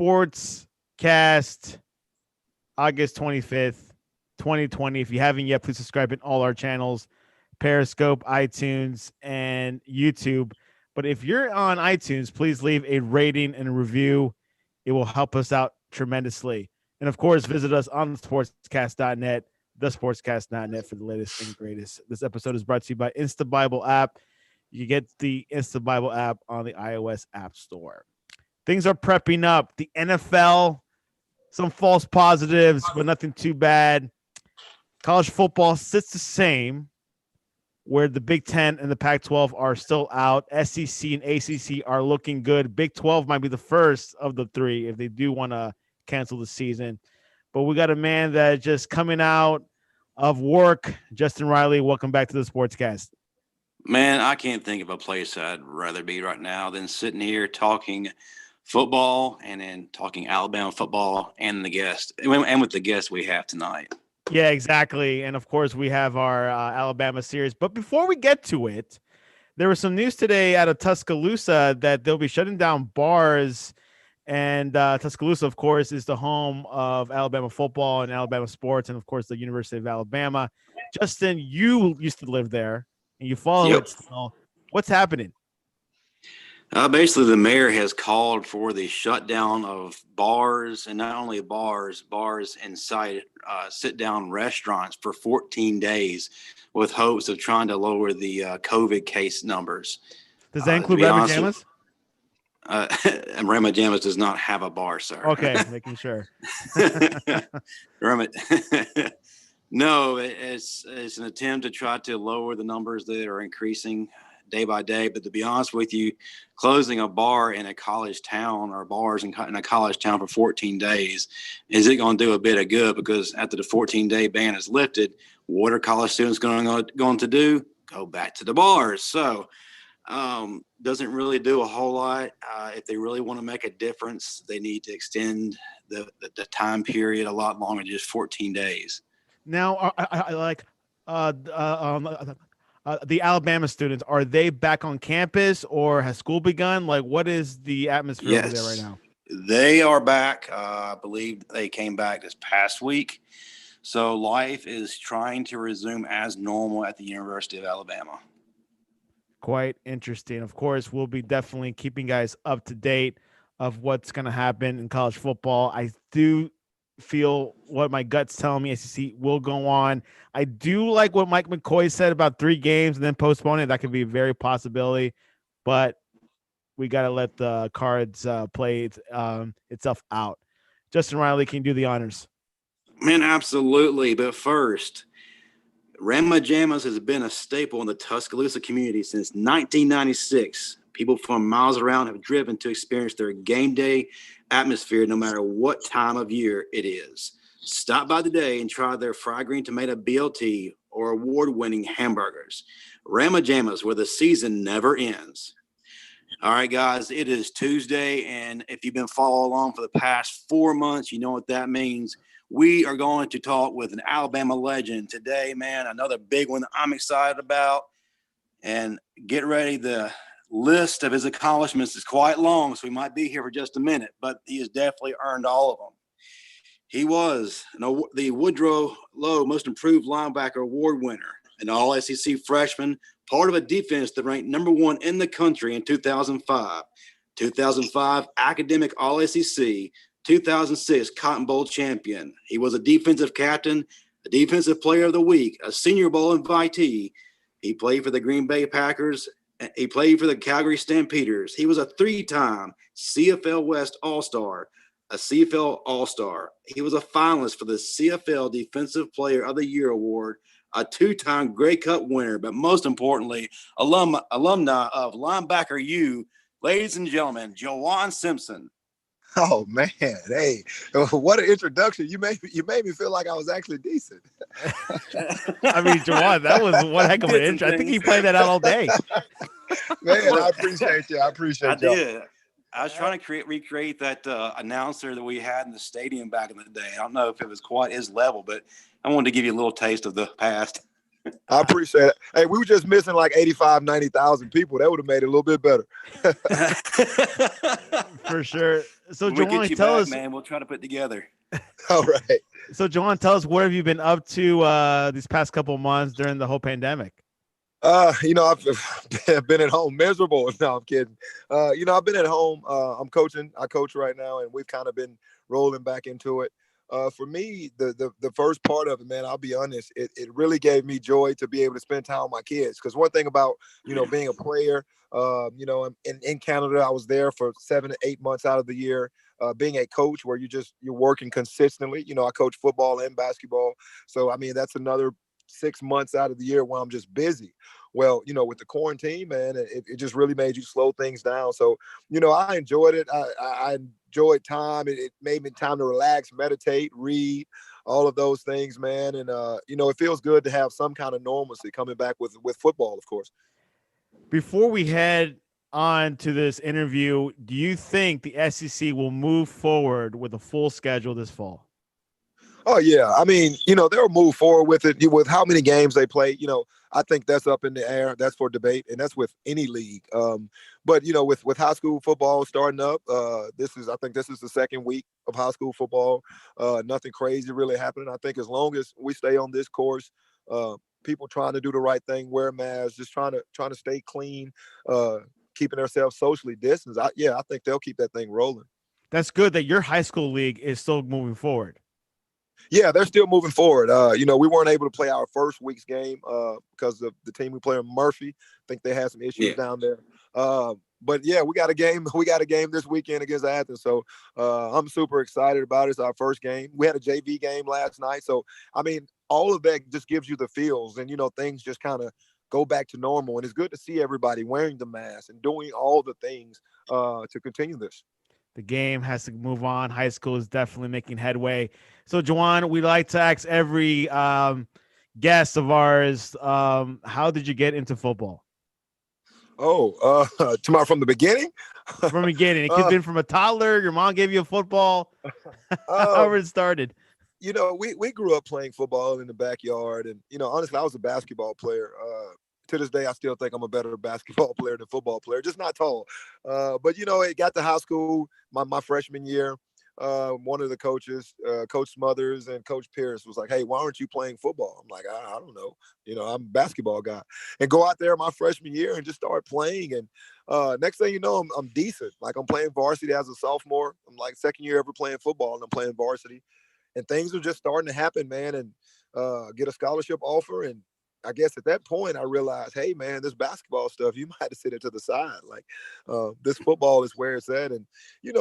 Sportscast, August 25th, 2020. If you haven't yet, please subscribe in all our channels, Periscope, iTunes, and YouTube. But if you're on iTunes, please leave a rating and a review. It will help us out tremendously. And, of course, visit us on sportscast.net, thesportscast.net for the latest and greatest. This episode is brought to you by Insta Bible app. You can get the Insta Bible app on the iOS App Store. Things are prepping up. The NFL, some false positives, but nothing too bad. College football sits the same, where the Big Ten and the Pac-12 are still out. SEC and ACC are looking good. Big 12 might be the first of the three if they do want to cancel the season. But we got a man that is just coming out of work. Justin Riley, welcome back to the Sportscast. Man, I can't think of a place I'd rather be right now than sitting here talking football and then talking Alabama football and with the guest we have tonight. Yeah, exactly. And, of course, we have our Alabama series. But before we get to it, there was some news today out of Tuscaloosa that they'll be shutting down bars. And Tuscaloosa, of course, is the home of Alabama football and Alabama sports and, of course, the University of Alabama. Justin, you used to live there, and you follow it still. What's happening? Basically, the mayor has called for the shutdown of bars, and not only bars inside sit-down restaurants for 14 days with hopes of trying to lower the COVID case numbers. Does that include Rama Jammas? And Rama Jammas does not have a bar, sir. Okay, making sure. No, it's an attempt to try to lower the numbers that are increasing day by day. But to be honest with you, closing a bar in a college town or bars in a college town for 14 days, is it going to do a bit of good? Because after the 14-day ban is lifted, what are college students going to do? Go back to the bars. So doesn't really do a whole lot. If they really want to make a difference, they need to extend the time period a lot longer, just 14 days. Now, the Alabama students, are they back on campus or has school begun? Like, what is the atmosphere over there right now? They are back. I believe they came back this past week. So life is trying to resume as normal at the University of Alabama. Quite interesting. Of course, we'll be definitely keeping guys up to date of what's going to happen in college football. I do feel what my gut's telling me SEC will go on. I do like what Mike McCoy said about 3 games and then postpone it. That could be a very possibility, but we got to let the cards play itself out. Justin Riley, can you do the honors? Man, absolutely. But first, Rama Jammas has been a staple in the Tuscaloosa community since 1996. People from miles around have driven to experience their game day atmosphere no matter what time of year it is. Stop by today and try their fried green tomato BLT or award-winning hamburgers. Rama Jammas, where the season never ends. All right, guys, it is Tuesday, and if you've been following along for the past 4 months, you know what that means. We are going to talk with an Alabama legend today, man, another big one that I'm excited about. And get ready, the list of his accomplishments is quite long, so we might be here for just a minute, but he has definitely earned all of them. He was the Woodrow Lowe Most Improved Linebacker Award winner, an All-SEC freshman, part of a defense that ranked number 1 in the country in 2005. 2005 academic All-SEC, 2006 Cotton Bowl champion. He was a defensive captain, a defensive player of the week, a Senior Bowl invitee. He played for the Green Bay Packers. He played for the Calgary Stampeders. He was a 3-time CFL West All-Star, a CFL All-Star. He was a finalist for the CFL Defensive Player of the Year Award, a 2-time Grey Cup winner, but most importantly, alumni of Linebacker U, ladies and gentlemen, Juwan Simpson. Oh man, hey, what an introduction! You made me feel like I was actually decent. I mean, Juwan, that was one heck of an intro. I think he played that out all day. Man, I appreciate you. I did. I was trying to recreate that announcer that we had in the stadium back in the day. I don't know if it was quite his level, but I wanted to give you a little taste of the past. I appreciate it. Hey, we were just missing like 85, 90,000 people. That would have made it a little bit better. For sure. So when we get Juwan, you tell back, us. man, we'll try to put together. All right. So Juwan, tell us, what have you been up to these past couple of months during the whole pandemic? I've been at home miserable. No, I'm kidding. I've been at home. I'm coaching. I coach right now, and we've kind of been rolling back into it. For me, the first part of it, man, I'll be honest, it really gave me joy to be able to spend time with my kids. Because one thing about, being a player, in Canada, I was there for 7 to 8 months out of the year. Being a coach where you're working consistently. I coach football and basketball. So, I mean, that's another 6 months out of the year when I'm just busy. Well, with the quarantine, man, it just really made you slow things down. So, I enjoyed it. I enjoyed time. It made me time to relax, meditate, read, all of those things, man. And, it feels good to have some kind of normalcy coming back with football, of course. Before we head on to this interview, do you think the SEC will move forward with a full schedule this fall? Oh yeah, I mean, they'll move forward with it with how many games they play. I think that's up in the air. That's for debate, and that's with any league. But with high school football starting up, I think this is the second week of high school football. Nothing crazy really happening. I think as long as we stay on this course, people trying to do the right thing, wear masks, just trying to stay clean, keeping themselves socially distanced. I think they'll keep that thing rolling. That's good that your high school league is still moving forward. Yeah, they're still moving forward. We weren't able to play our first week's game because of the team we play in Murphy. I think they had some issues down there. But yeah, we got a game. We got a game this weekend against Athens. So I'm super excited about it. It's our first game. We had a JV game last night. So, I mean, all of that just gives you the feels and, things just kind of go back to normal. And it's good to see everybody wearing the mask and doing all the things to continue this. The game has to move on. High school is definitely making headway. So, Juwan, we like to ask every guest of ours, how did you get into football? Tomorrow from the beginning? From the beginning. It could have been from a toddler. Your mom gave you a football. However it started. We grew up playing football in the backyard. And, honestly, I was a basketball player. To this day, I still think I'm a better basketball player than football player, just not tall. But, it got to high school my freshman year. One of the coaches, Coach Smothers and Coach Pierce, was like, "Hey, why aren't you playing football?" I'm like, I don't know. I'm a basketball guy. And go out there my freshman year and just start playing. And next thing you know, I'm decent. Like, I'm playing varsity as a sophomore. I'm like second year ever playing football, and I'm playing varsity. And things are just starting to happen, man, and get a scholarship offer. And I guess at that point I realized, hey man, this basketball stuff, you might have to sit it to the side. Like this football is where it's at. And,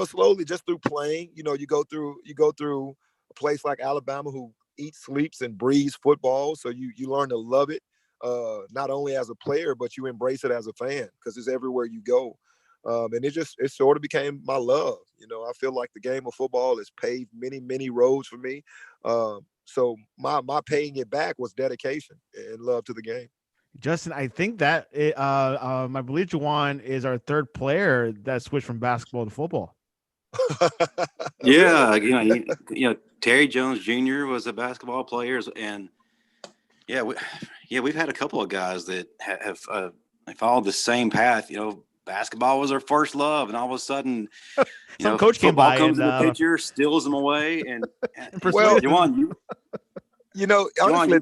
slowly just through playing, you go through a place like Alabama who eats, sleeps, and breathes football. So you learn to love it, not only as a player, but you embrace it as a fan because it's everywhere you go. And it sort of became my love. I feel like the game of football has paved many, many roads for me. So my paying it back was dedication and love to the game. Justin, I think that I believe Juwan is our third player that switched from basketball to football. Yeah, Terry Jones Jr. was a basketball player, and we've had a couple of guys that have followed the same path. Basketball was their first love, and all of a sudden, some coach came by comes and in the picture, steals them away, and Juwan, honestly,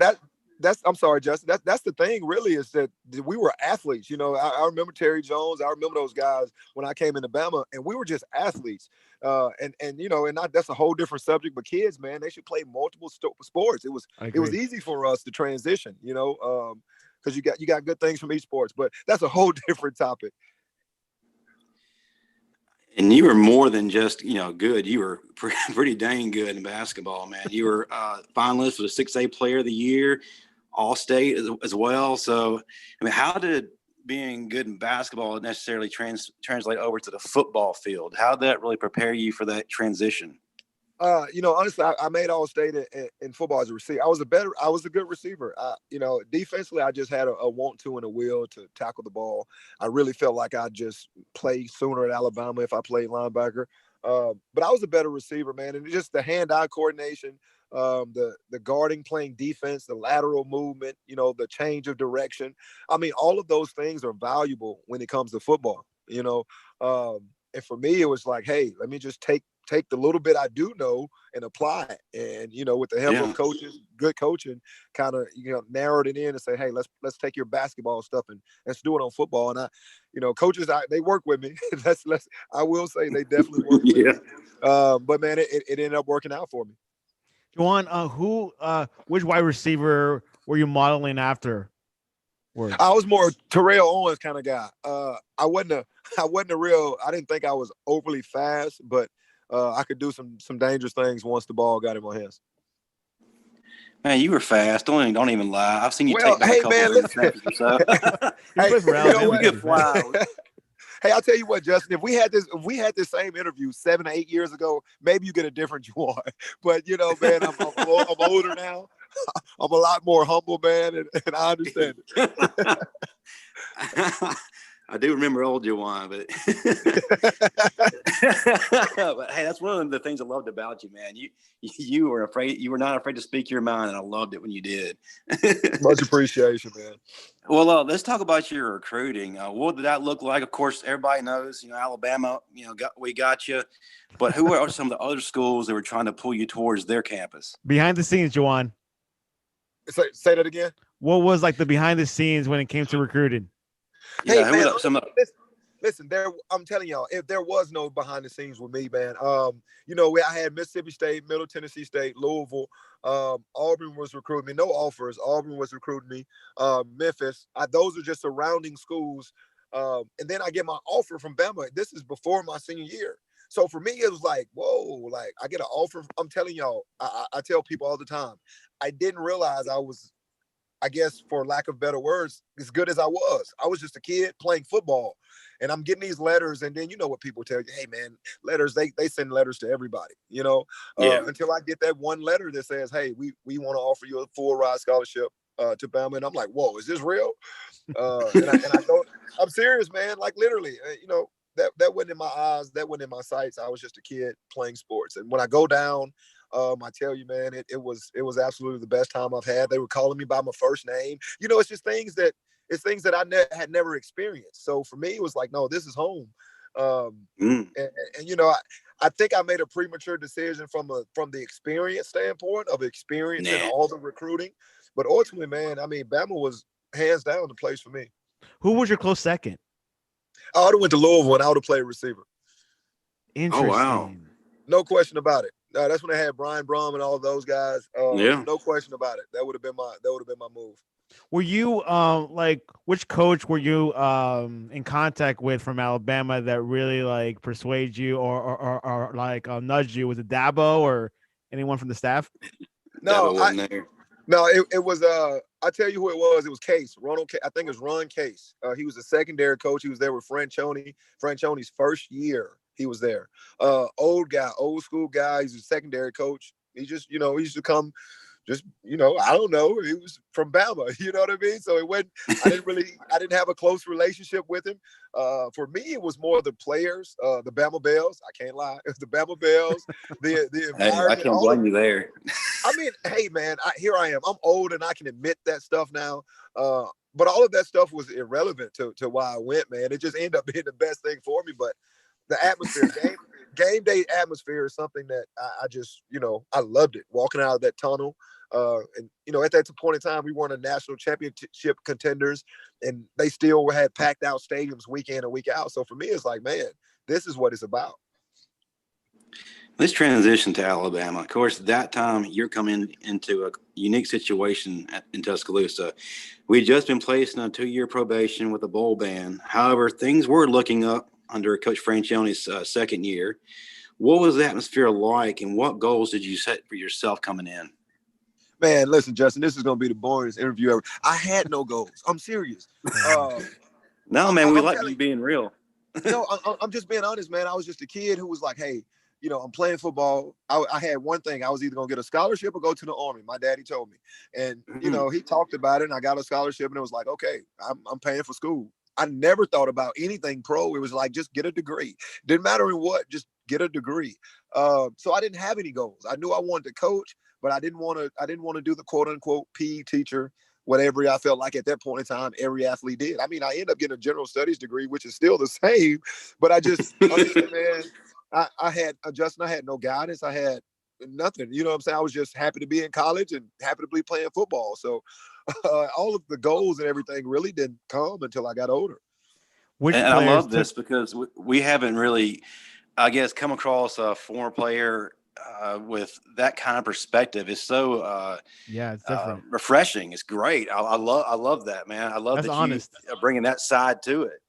that's I'm sorry, Justin. That's the thing, really, is that we were athletes. I remember Terry Jones. I remember those guys when I came into Bama, and we were just athletes. That's a whole different subject. But kids, man, they should play multiple sports. It was easy for us to transition, because you got good things from each sports. But that's a whole different topic. And you were more than just, good. You were pretty dang good in basketball, man. You were finalist for the 6A Player of the Year, All-State as well. So, I mean, how did being good in basketball necessarily translate over to the football field? How did that really prepare you for that transition? Honestly, I made All-State in football as a receiver. I was a good receiver. Defensively, I just had a want to and a will to tackle the ball. I really felt like I'd just play sooner at Alabama if I played linebacker. But I was a better receiver, man. And just the hand-eye coordination, the guarding, playing defense, the lateral movement, the change of direction. I mean, all of those things are valuable when it comes to football, for me, it was like, hey, let me just take the little bit I do know and apply it. And, you know, with the help of coaches, good coaching, kind of, you know, narrowed it in and say, hey, let's take your basketball stuff and let's do it on football. And you know, coaches, they work with me. I will say they definitely work with me. But man, it ended up working out for me. Juwan, which wide receiver were you modeling after? I was more Terrell Owens kind of guy. I wasn't a real. I didn't think I was overly fast, but I could do some dangerous things once the ball got in my hands. Man, you were fast. Don't even lie. I've seen you take down hey, a couple man, of snaps or so. Hey, you could fly. Hey, I'll tell you what, Justin. If we had this same interview 7 or 8 years ago, maybe you get a different Juwan. But you know, man, I'm older now. I'm a lot more humble, man, and I understand it. I do remember old Juwan, but but hey, that's one of the things I loved about you, man. You were not afraid to speak your mind, and I loved it when you did. Much appreciation, man. Well, let's talk about your recruiting. What did that look like? Of course, everybody knows, you know, Alabama, you know, we got you. But who are some of the other schools that were trying to pull you towards their campus? Behind the scenes, Juwan. Say that again. What was like the behind the scenes when it came to recruiting? Hey, man, listen, I'm telling y'all, if there was no behind the scenes with me, man, you know, I had Mississippi State, Middle Tennessee State, Louisville, Auburn was recruiting me. No offers. Auburn was recruiting me. Memphis. Those are just surrounding schools. And then I get my offer from Bama. This is before my senior year. So for me, it was like, whoa, like I get an offer. I'm telling y'all, I tell people all the time, I didn't realize I was, I guess, for lack of better words, as good as I was. I was just a kid playing football, and I'm getting these letters. And then you know what people tell you, hey man, letters, they send letters to everybody, you know, until I get that one letter that says, hey, we want to offer you a full ride scholarship to Bama. And I'm like, whoa, is this real? And I go, I'm serious, man. Like literally, you know, that wasn't in my eyes. That wasn't in my sights. I was just a kid playing sports. And when I go down, I tell you, man, it was absolutely the best time I've had. They were calling me by my first name. You know, it's just things that I had never experienced. So for me, it was like, no, this is home. And you know, I think I made a premature decision from the experience standpoint of experiencing all the recruiting. But ultimately, man, I mean, Bama was hands down the place for me. Who was your close second? I would have went to Louisville and I would have played receiver. Interesting. Oh, wow. No question about it. That's when they had Brian Brum and all of those guys. No question about it. That would have been my move. Were you like which coach were you in contact with from Alabama that really like persuaded you or like nudged you? Was it Dabo or anyone from the staff? No, Dabo wasn't there. No, it was I tell you who it was. It was Case. Ronald Case. I think it was Ron Case. He was a secondary coach. He was there with Franchione. Franchione's first year he was there. Old guy, old school guy. He's a secondary coach. He just, you know, he used to come just, you know, I don't know. He was from Bama, you know what I mean? So it wasn't, I didn't have a close relationship with him. For me, it was more the players, the Bama Bells. I can't lie. It was the Bama Bells, the environment. Hey, I can't blame you there. I mean, hey man, here I am. I'm old and I can admit that stuff now. But all of that stuff was irrelevant to why I went, man. It just ended up being the best thing for me. But the atmosphere, game day atmosphere is something that I just, you know, I loved it. Walking out of that tunnel. And, you know, at that point in time, we weren't a national championship contenders and they still had packed out stadiums week in and week out. So for me, it's like, man, this is what it's about. Let's transition to Alabama. Of course, that time you're coming into a unique situation in Tuscaloosa. We'd just been placed on a 2-year probation with a bowl ban. However, things were looking up under Coach Franchione's second year. What was the atmosphere like, and what goals did you set for yourself coming in? Man, listen, Justin, this is going to be the boringest interview ever. I had no goals. I'm serious. No, man, we like you being real. No, I'm just being honest, man. I was just a kid who was like, hey, you know, I'm playing football. I had one thing. I was either going to get a scholarship or go to the Army. My daddy told me. And, you know, he talked about it, and I got a scholarship, and it was like, okay, I'm paying for school. I never thought about anything pro. It was like, just get a degree. Didn't matter in what, just get a degree. So I didn't have any goals. I knew I wanted to coach, but I didn't want to do the quote unquote PE teacher whatever I felt like at that point in time, every athlete did. I mean, I ended up getting a general studies degree, which is still the same, but I just, honestly, man, I had Justin, I had no guidance. I had nothing. You know what I'm saying? I was just happy to be in college and happy to be playing football. So all of the goals and everything really didn't come until I got older. Which And I players love this because we haven't really, I guess, come across a former player with that kind of perspective. It's so yeah, it's different. refreshing. It's great. I love that, man. I love That's that honest. you are bringing that side to it.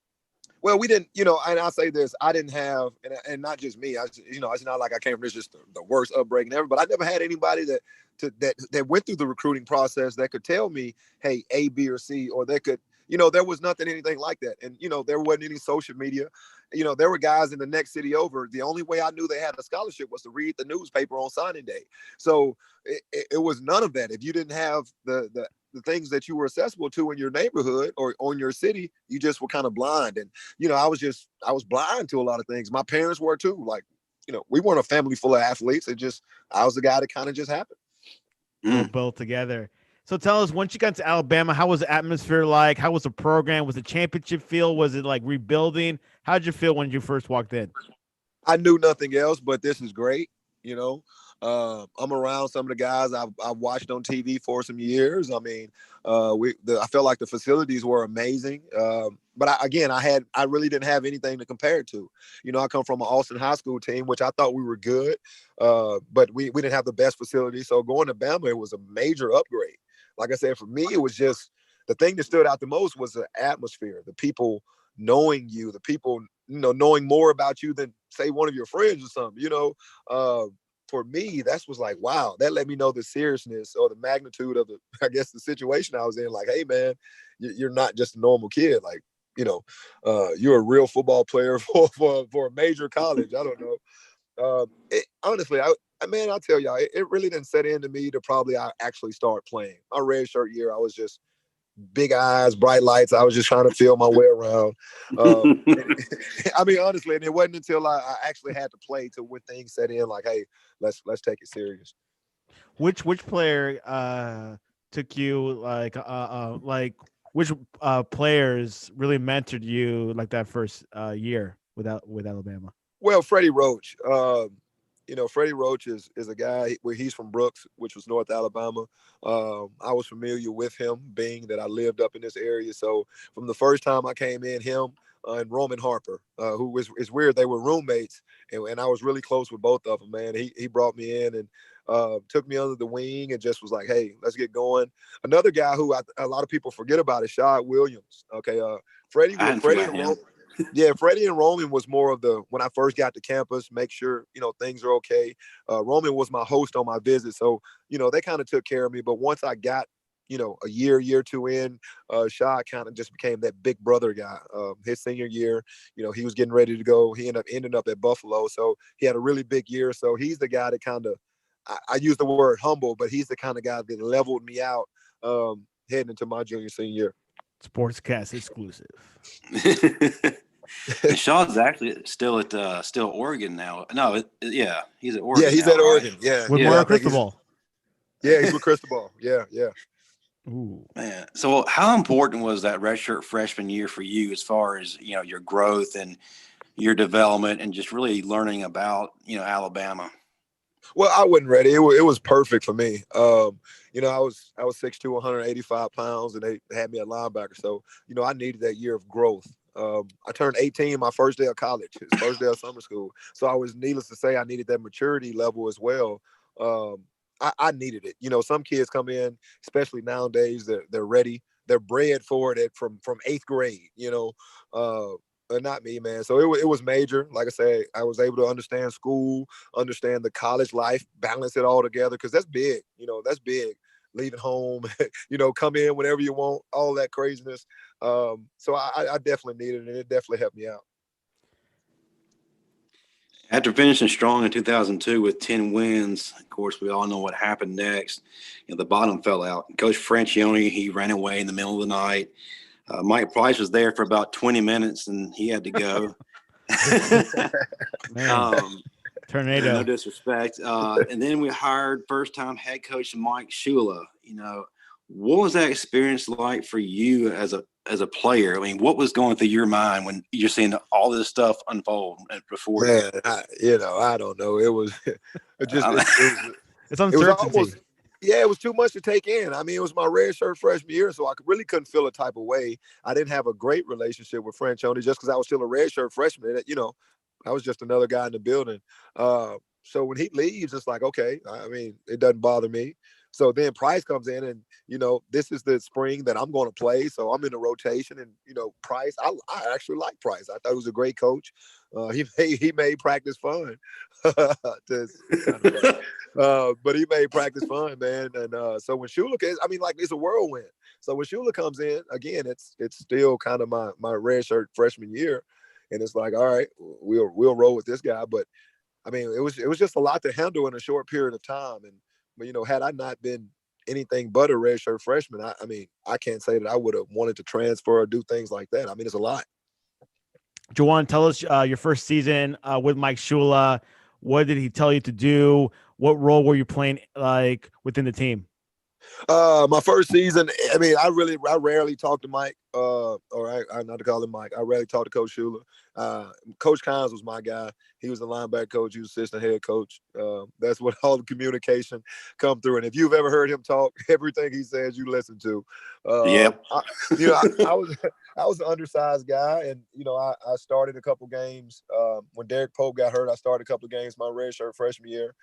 Well, we didn't, you know, and I'll say this, I didn't have, and not just me, you know, it's not like I came from this just the worst upbringing ever, but I never had anybody that went through the recruiting process that could tell me, hey, A, B, or C, or they could, you know, there was anything like that. And, you know, there wasn't any social media. You know, there were guys in the next city over. The only way I knew they had a scholarship was to read the newspaper on signing day. So it was none of that. If you didn't have the things that you were accessible to in your neighborhood or on your city, you just were kind of blind. And, you know, I was blind to a lot of things. My parents were too. Like, you know, we weren't a family full of athletes. I was the guy that kind of just happened. We're both together. So tell us, once you got to Alabama, how was the atmosphere like? How was the program? Was the championship feel? Was it like rebuilding? How did you feel when you first walked in? I knew nothing else, but this is great. You know, I'm around some of the guys I've watched on TV for some years. I mean, I felt like the facilities were amazing. But I really didn't have anything to compare it to. You know, I come from an Austin high school team, which I thought we were good, but we didn't have the best facility. So going to Bama, it was a major upgrade. Like I said, for me, it was just the thing that stood out the most was the atmosphere, the people knowing you, the people, you know, knowing more about you than say one of your friends or something, you know. For me, that was like, wow, that let me know the seriousness or the magnitude of the situation I was in. Like, hey man, you're not just a normal kid. Like, you know, you're a real football player for a major college. I don't know. Honestly, I'll tell y'all, it really didn't set into me to probably I actually start playing. My red shirt year, I was just big eyes, bright lights. I was just trying to feel my way around. I mean, honestly, and it wasn't until I actually had to play to when things set in. Like, hey, let's take it serious. Which player took you like which players really mentored you like that first year with Alabama? Well, Freddie Roach. You know, Freddie Roach is a guy where he's from Brooks, which was North Alabama. I was familiar with him, being that I lived up in this area. So from the first time I came in, him and Roman Harper, who was, it's weird, they were roommates, and I was really close with both of them, man. He brought me in and took me under the wing and just was like, hey, let's get going. Another guy who a lot of people forget about is Shad Williams. Okay, Freddie and Roman. Yeah, Freddie and Roman was more of the, when I first got to campus, make sure, you know, things are okay. Roman was my host on my visit. So, you know, they kind of took care of me. But once I got, you know, a year or two in, Shad kind of just became that big brother guy. His senior year, you know, he was getting ready to go. He ended up at Buffalo. So he had a really big year. So he's the guy that kind of, I use the word humble, but he's the kind of guy that leveled me out heading into my senior year. Sportscast exclusive. And Shaw's actually still at Oregon now. No, yeah, he's at Oregon. Yeah, he's now, at right? Oregon. Yeah, With Mario Cristobal. Yeah, he's with Cristobal. Yeah. Ooh. Man, so how important was that redshirt freshman year for you, as far as, you know, your growth and your development and just really learning about, you know, Alabama? Well, I wasn't ready. It was perfect for me. You know, I was 6'2", 185 pounds, and they had me at linebacker. So, you know, I needed that year of growth. I turned 18 my first day of college, his first day of summer school. So I was, needless to say, I needed that maturity level as well. I needed it. You know, some kids come in, especially nowadays, they're ready. They're bred for it from 8th grade, you know. Not me, man. So it was major. Like I said, I was able to understand school, understand the college life, balance it all together, because that's big. You know, that's big. Leaving home, you know, come in whenever you want, all that craziness. So I definitely needed it, and it definitely helped me out. After finishing strong in 2002 with 10 wins, of course, we all know what happened next. You know, the bottom fell out. Coach Francione, he ran away in the middle of the night. Mike Price was there for about 20 minutes, and he had to go. Tornado. No disrespect. And then we hired first-time head coach Mike Schuller. You know, What was that experience like for you as a player? I mean, what was going through your mind when you're seeing all this stuff unfold before you? Man, I don't know. It was It's it was uncertainty. almost, yeah, it was too much to take in. I mean, it was my red shirt freshman year, so I really couldn't feel a type of way. I didn't have a great relationship with Franchione just because I was still a red shirt freshman. And, I was just another guy in the building. So when he leaves, it's like, okay, I mean, it doesn't bother me. So then Price comes in, and this is the spring that I'm going to play. So I'm in the rotation, and Price, I actually like Price. I thought he was a great coach. He made practice fun. But he made practice fun, man. And so when Schuller, it's a whirlwind. So when Schuller comes in again, it's still kind of my red shirt freshman year, and it's like, all right, we'll roll with this guy. But I mean, it was just a lot to handle in a short period of time. But had I not been anything but a redshirt freshman, I can't say that I would have wanted to transfer or do things like that. I mean, it's a lot. Juwan, tell us your first season with Mike Shula. What did he tell you to do? What role were you playing within the team? My first season, I rarely talked to Mike, I not to call him Mike. I rarely talked to Coach Schuller. Coach Kynes was my guy. He was the linebacker coach. He was assistant head coach. That's what all the communication come through. And if you've ever heard him talk, everything he says, you listen to. Yep. I was an undersized guy, and I started a couple games. When Derek Pope got hurt, I started a couple of games my redshirt freshman year.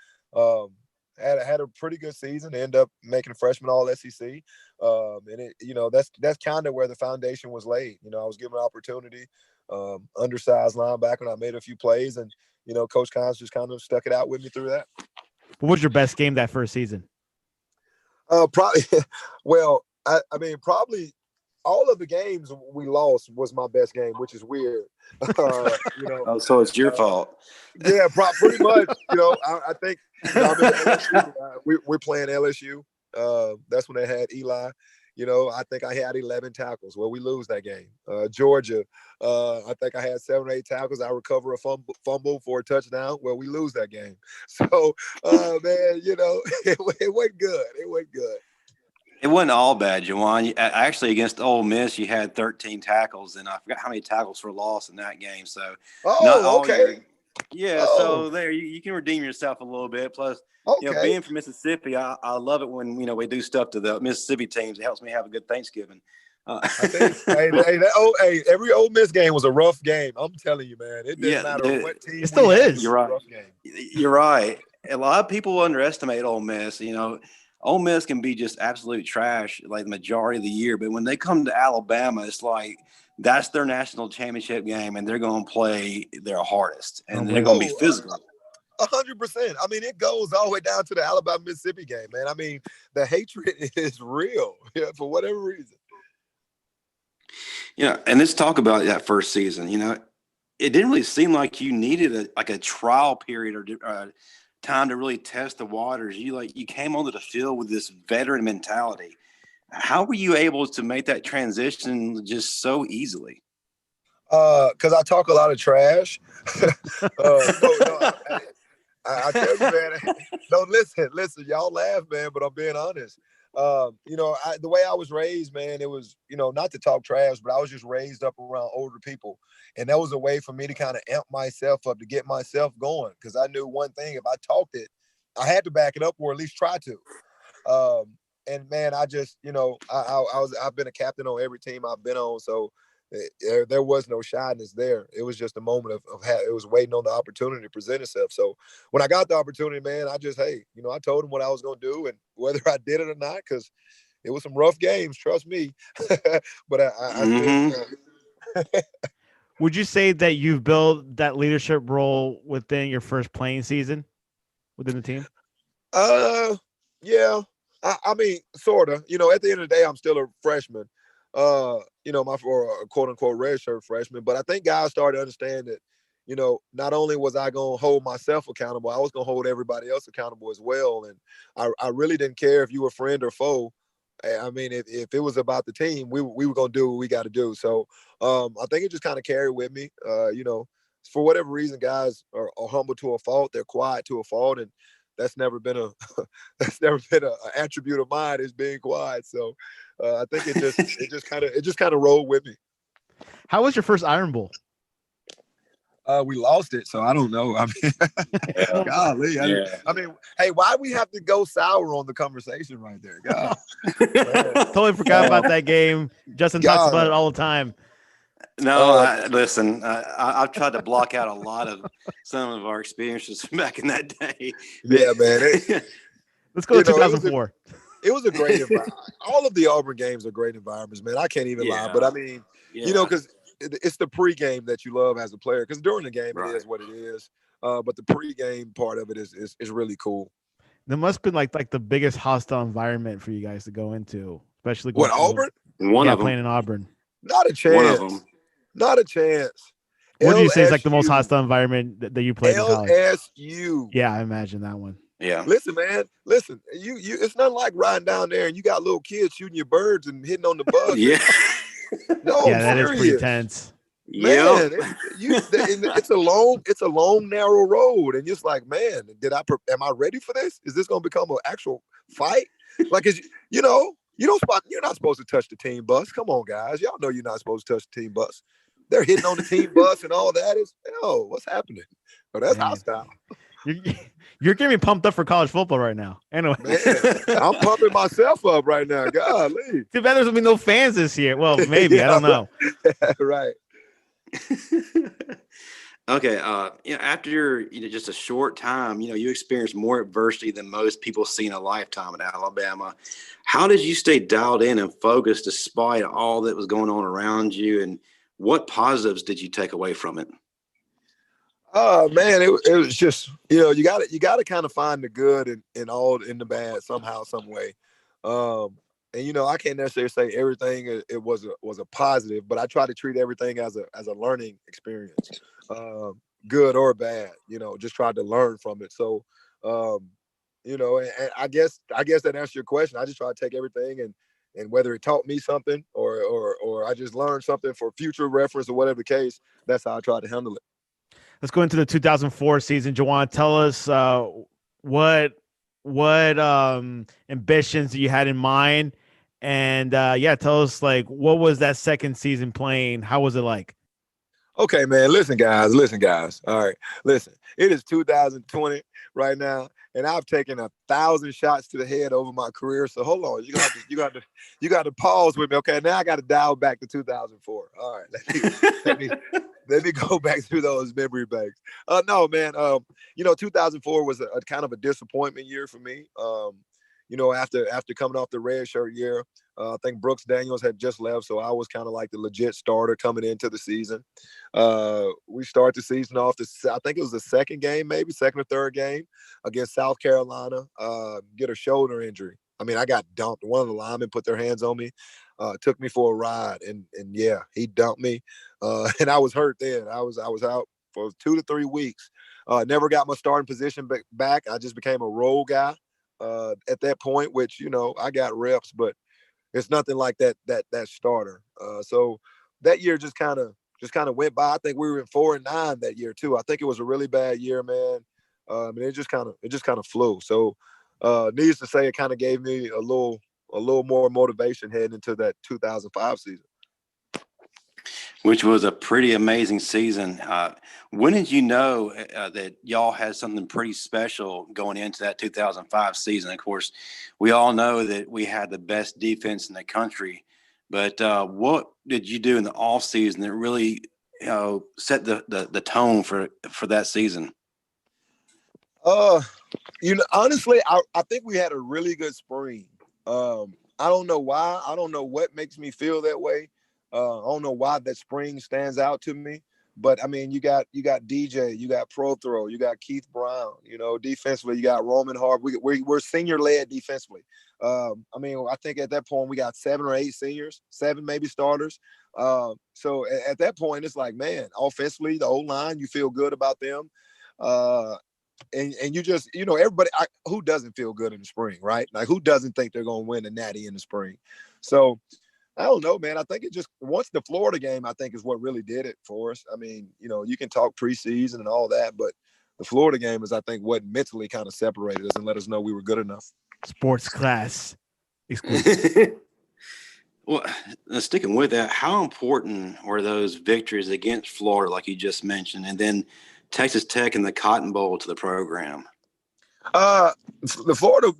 Had a pretty good season. Ended up making freshman all SEC. And that's kind of where the foundation was laid. I was given an opportunity, undersized linebacker, and I made a few plays, and Coach Kynes just kind of stuck it out with me through that. What was your best game that first season? Probably, well, probably all of the games we lost was my best game, which is weird. Oh, so it's your fault. Yeah, pretty much. I think LSU, we're playing LSU. That's when they had Eli. I think I had 11 tackles. Well, we lose that game. Georgia, I think I had 7 or 8 tackles. I recover a fumble for a touchdown. Well, we lose that game. So, man, it wasn't good. It wasn't good. It wasn't all bad, Juwan. Actually, against Ole Miss, you had 13 tackles, and I forgot how many tackles were lost in that game. So, not all okay. So there you can redeem yourself a little bit. Plus, being from Mississippi, I love it when we do stuff to the Mississippi teams. It helps me have a good Thanksgiving. I think, every Ole Miss game was a rough game. I'm telling you, man. It didn't matter what team. It still is. You're right. You're right. A lot of people underestimate Ole Miss. Ole Miss can be just absolute trash like the majority of the year, but when they come to Alabama, it's like that's their national championship game, and they're going to play their hardest, and they're going to be physical. 100%. I mean, it goes all the way down to the Alabama-Mississippi game, man. I mean, the hatred is real, for whatever reason. And let's talk about that first season. It didn't really seem like you needed a trial period or time to really test the waters. You came onto the field with this veteran mentality. How were you able to make that transition just so easily? Because I talk a lot of trash. I tell you, man. No, listen, y'all laugh, man, but I'm being honest. The way I was raised, man, it was, not to talk trash, but I was just raised up around older people. And that was a way for me to kind of amp myself up, to get myself going. Because I knew one thing, if I talked it, I had to back it up, or at least try to. And man, I just, I've been a captain on every team I've been on. So there was no shyness there. It was just a moment of it was waiting on the opportunity to present itself. So when I got the opportunity, man, I just, I told him what I was going to do, and whether I did it or not, because it was some rough games, trust me. But I still. Would you say that you've built that leadership role within your first playing season within the team? Yeah. I mean, sort of. At the end of the day, I'm still a freshman. My quote unquote redshirt freshman. But I think guys started to understand that, not only was I going to hold myself accountable, I was going to hold everybody else accountable as well. And I really didn't care if you were friend or foe. I mean, if it was about the team, we were going to do what we got to do. So I think it just kind of carried with me. For whatever reason, guys are humble to a fault. They're quiet to a fault. And that's never been a that's never been a attribute of mine, is being quiet. So I think it just kind of rolled with me. How was your first Iron Bowl? We lost it, so I don't know. I mean, golly. Yeah. I mean, hey, why we have to go sour on the conversation right there? God, Totally forgot about that game. Justin talks about it all the time. No, listen, I've tried to block out a lot of some of our experiences back in that day. Yeah, man. Let's go to 2004. It was a great environment. All of the Auburn games are great environments, man. I can't even lie. But I mean, because it's the pregame that you love as a player. Because during the game, it is what it is. But the pregame part of it is really cool. There must have been like the biggest hostile environment for you guys to go into, especially Auburn? One of them. Playing in Auburn. Not a chance. One of them. Not a chance. What do you say is like the most hostile environment that you played in college? LSU. Yeah, I imagine that one. Yeah. Listen, man. Listen, you. It's nothing like riding down there and you got little kids shooting your birds and hitting on the bus. Yeah. No, yeah, that is pretty tense. Man, it's a long, narrow road, and it's like, man, am I ready for this? Is this gonna become an actual fight? Like, you're not supposed to touch the team bus. Come on, guys, y'all know you're not supposed to touch the team bus. They're hitting on the team bus and all that. What's happening? Oh, that's hostile. You're getting me pumped up for college football right now. Anyway, man, I'm pumping myself up right now. Golly. Too bad there's gonna be no fans this year. Well, maybe I don't know. Right. Okay. After just a short time, you experienced more adversity than most people see in a lifetime in Alabama. How did you stay dialed in and focused despite all that was going on around you? And what positives did you take away from it? Oh man, it was just you got to kind of find the good in the bad somehow, some way. And I can't necessarily say everything it was a positive, but I try to treat everything as a learning experience, good or bad. Just try to learn from it. So, and I guess that answers your question. I just try to take everything and whether it taught me something or I just learned something for future reference or whatever the case, that's how I try to handle it. Let's go into the 2004 season. Juwan, tell us what ambitions you had in mind, and tell us what was that second season playing? How was it like? Okay, man. Listen, guys. All right, listen. It is 2020 right now, and I've taken 1,000 shots to the head over my career. So hold on, you got to pause with me. Okay, now I got to dial back to 2004. All right, let me go back through those memory banks. No, man. 2004 was a kind of a disappointment year for me. After coming off the red shirt year, I think Brooks Daniels had just left, so I was kind of like the legit starter coming into the season. We start the season off I think it was the second or third game against South Carolina. Get a shoulder injury. I mean, I got dumped. One of the linemen put their hands on me, took me for a ride, and yeah, he dumped me, and I was hurt then. I was out for 2 to 3 weeks. Never got my starting position back. I just became a role guy at that point, which I got reps, but it's nothing like that starter. So that year just kind of went by. I think we were in 4-9 that year too. I think it was a really bad year, man. And it just kind of flew. So needless to say, it kind of gave me a little more motivation heading into that 2005 season, which was a pretty amazing season. When did you know that y'all had something pretty special going into that 2005 season? Of course, we all know that we had the best defense in the country, but what did you do in the off season that really, set the tone for that season? Honestly, I think we had a really good spring. I don't know why. I don't know what makes me feel that way. I don't know why that spring stands out to me, but I mean, you got DJ, you got Prothero, you got Keith Brown. Defensively, you got Roman Harp. We're senior led defensively. I mean, I think at that point we got 7 or 8 seniors, 7 maybe starters. So at that point, it's like, man, offensively, the O-line, you feel good about them. And you just, everybody, who doesn't feel good in the spring, right? Like, who doesn't think they're going to win the Natty in the spring? So I don't know, man. I think it just, once the Florida game, I think is what really did it for us. I mean, you can talk preseason and all that, but the Florida game is, I think, what mentally kind of separated us and let us know we were good enough. Sports class exclusive. Well, sticking with that, how important were those victories against Florida, like you just mentioned, and then Texas Tech and the Cotton Bowl to the program? The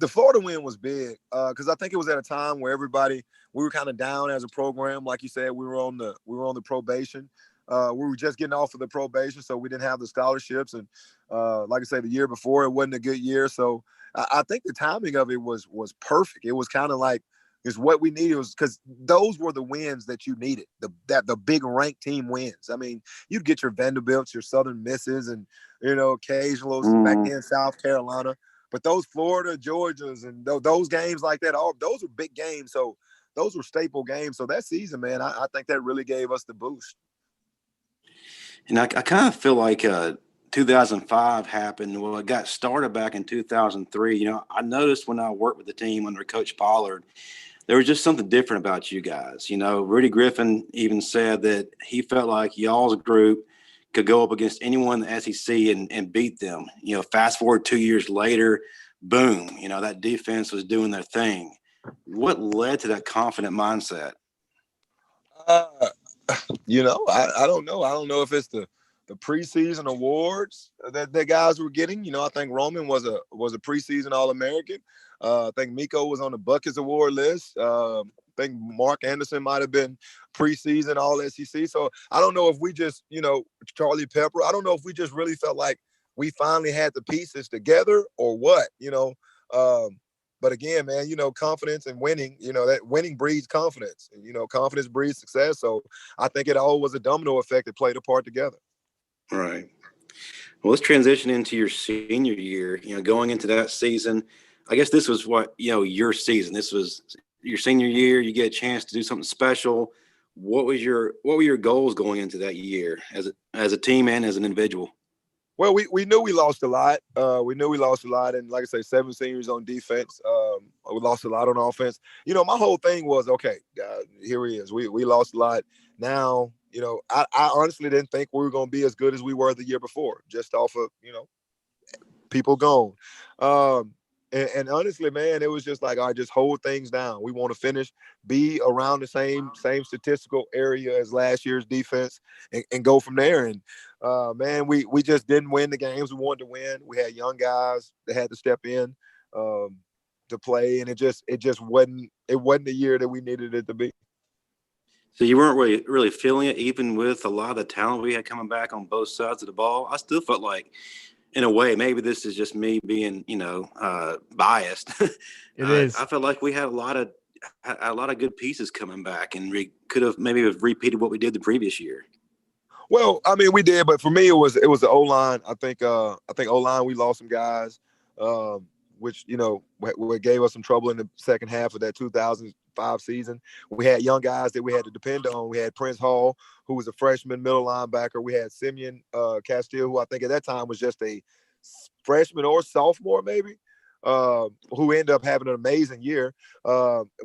Florida win was big because I think it was at a time where we were kind of down as a program. Like you said, we were on the probation. We were just getting off of the probation, so we didn't have the scholarships. And like I said, the year before it wasn't a good year. So I think the timing of it was perfect. It was kind of like it's what we needed, was because those were the wins that you needed. The big ranked team wins. I mean, you'd get your Vanderbilts, your Southern Misses, and occasional back then South Carolina. But those Florida, Georgias, and those games like that, those were big games. So those were staple games. So that season, man, I think that really gave us the boost. And I kind of feel like 2005 happened. Well, it got started back in 2003. I noticed when I worked with the team under Coach Pollard, there was just something different about you guys. Rudy Griffin even said that he felt like y'all's group could go up against anyone in the SEC and beat them. Fast forward 2 years later, boom, that defense was doing their thing. What led to that confident mindset? I don't know. I don't know if it's the preseason awards that guys were getting. I think Roman was a preseason All-American. I think Miko was on the Buckets Award list. I think Mark Anderson might have been preseason All-SEC. So I don't know if we just, Charlie Pepper, I don't know if we just really felt like we finally had the pieces together or what, But again, man, confidence and winning, that winning breeds confidence. And, confidence breeds success. So I think it all was a domino effect that played a part together. Right. Well, let's transition into your senior year. Going into that season, I guess this was your season. This was your senior year. You get a chance to do something special. What were your goals going into that year as a team and as an individual? Well, we knew we lost a lot. And like I say, 7 seniors on defense. We lost a lot on offense. My whole thing was, okay, here he is. We lost a lot. Now, I honestly didn't think we were going to be as good as we were the year before, just off of, people gone. And honestly, man, it was just like, all right, just hold things down. We want to finish, be around the same statistical area as last year's defense and go from there. And man, we just didn't win the games we wanted to win. We had young guys that had to step in to play, and it just wasn't the year that we needed it to be. So you weren't really feeling it, even with a lot of the talent we had coming back on both sides of the ball. I still felt like, in a way, maybe this is just me being, biased. It is. I felt like we had a lot of good pieces coming back, and we could have maybe repeated what we did the previous year. Well, I mean, we did, but for me, it was the O-line. I think O-line, we lost some guys, which what gave us some trouble in the second half of that 2005 season. We had young guys that we had to depend on. We had Prince Hall, who was a freshman middle linebacker. We had Simeon Castile, who I think at that time was just a freshman or sophomore, maybe, who ended up having an amazing year.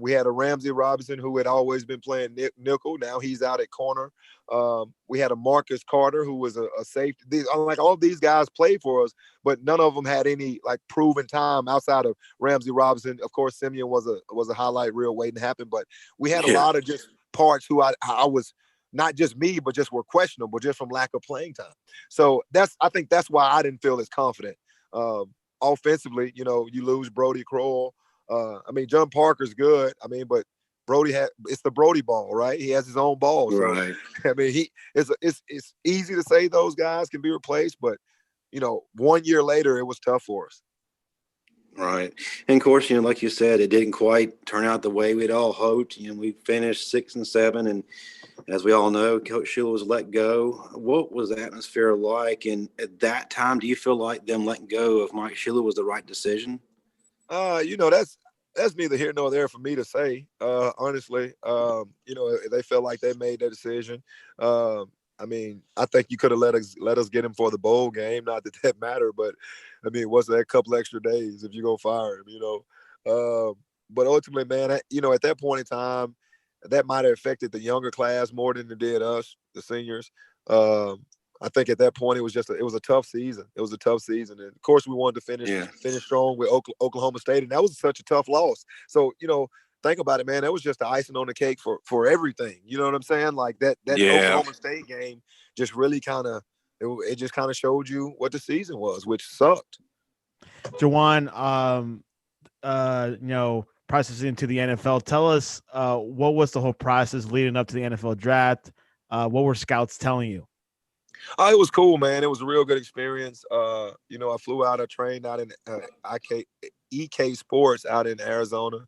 We had a Ramsey Robinson, who had always been playing nickel. Now he's out at corner. We had a Marcus Carter, who was a safety. All these guys played for us, but none of them had any proven time outside of Ramsey Robinson. Of course, Simeon was a highlight reel waiting to happen, but we had a lot of just parts who I was, not just me, but just were questionable just from lack of playing time. So I think that's why I didn't feel as confident. Offensively, you lose Brody Crowell. John Parker's good. But Brody it's the Brody ball, right? He has his own ball. So, right. It's easy to say those guys can be replaced, but 1 year later, it was tough for us. Right. And of course, like you said, it didn't quite turn out the way we'd all hoped. We finished 6 and 7, and as we all know, Coach Schuller was let go. What was the atmosphere like? And at that time, do you feel like them letting go of Mike Schuller was the right decision? That's neither here nor there for me to say. Honestly, they felt like they made their decision. I think you could have let us get him for the bowl game. Not that mattered, but what's that, a couple extra days if you're gonna fire him, But ultimately, man, at that point in time, that might have affected the younger class more than it did us, the seniors. I think at that point it was a tough season. It was a tough season, and of course we wanted to finish strong with Oklahoma State, and that was such a tough loss. So think about it, man. That was just the icing on the cake for everything. You know what I'm saying? Like that Oklahoma State game just really kind of it just kind of showed you what the season was, which sucked. Juwan, processing into the NFL. Tell us what was the whole process leading up to the NFL draft? What were scouts telling you? It was cool, man. It was a real good experience. I flew out. I trained out in EK Sports out in Arizona.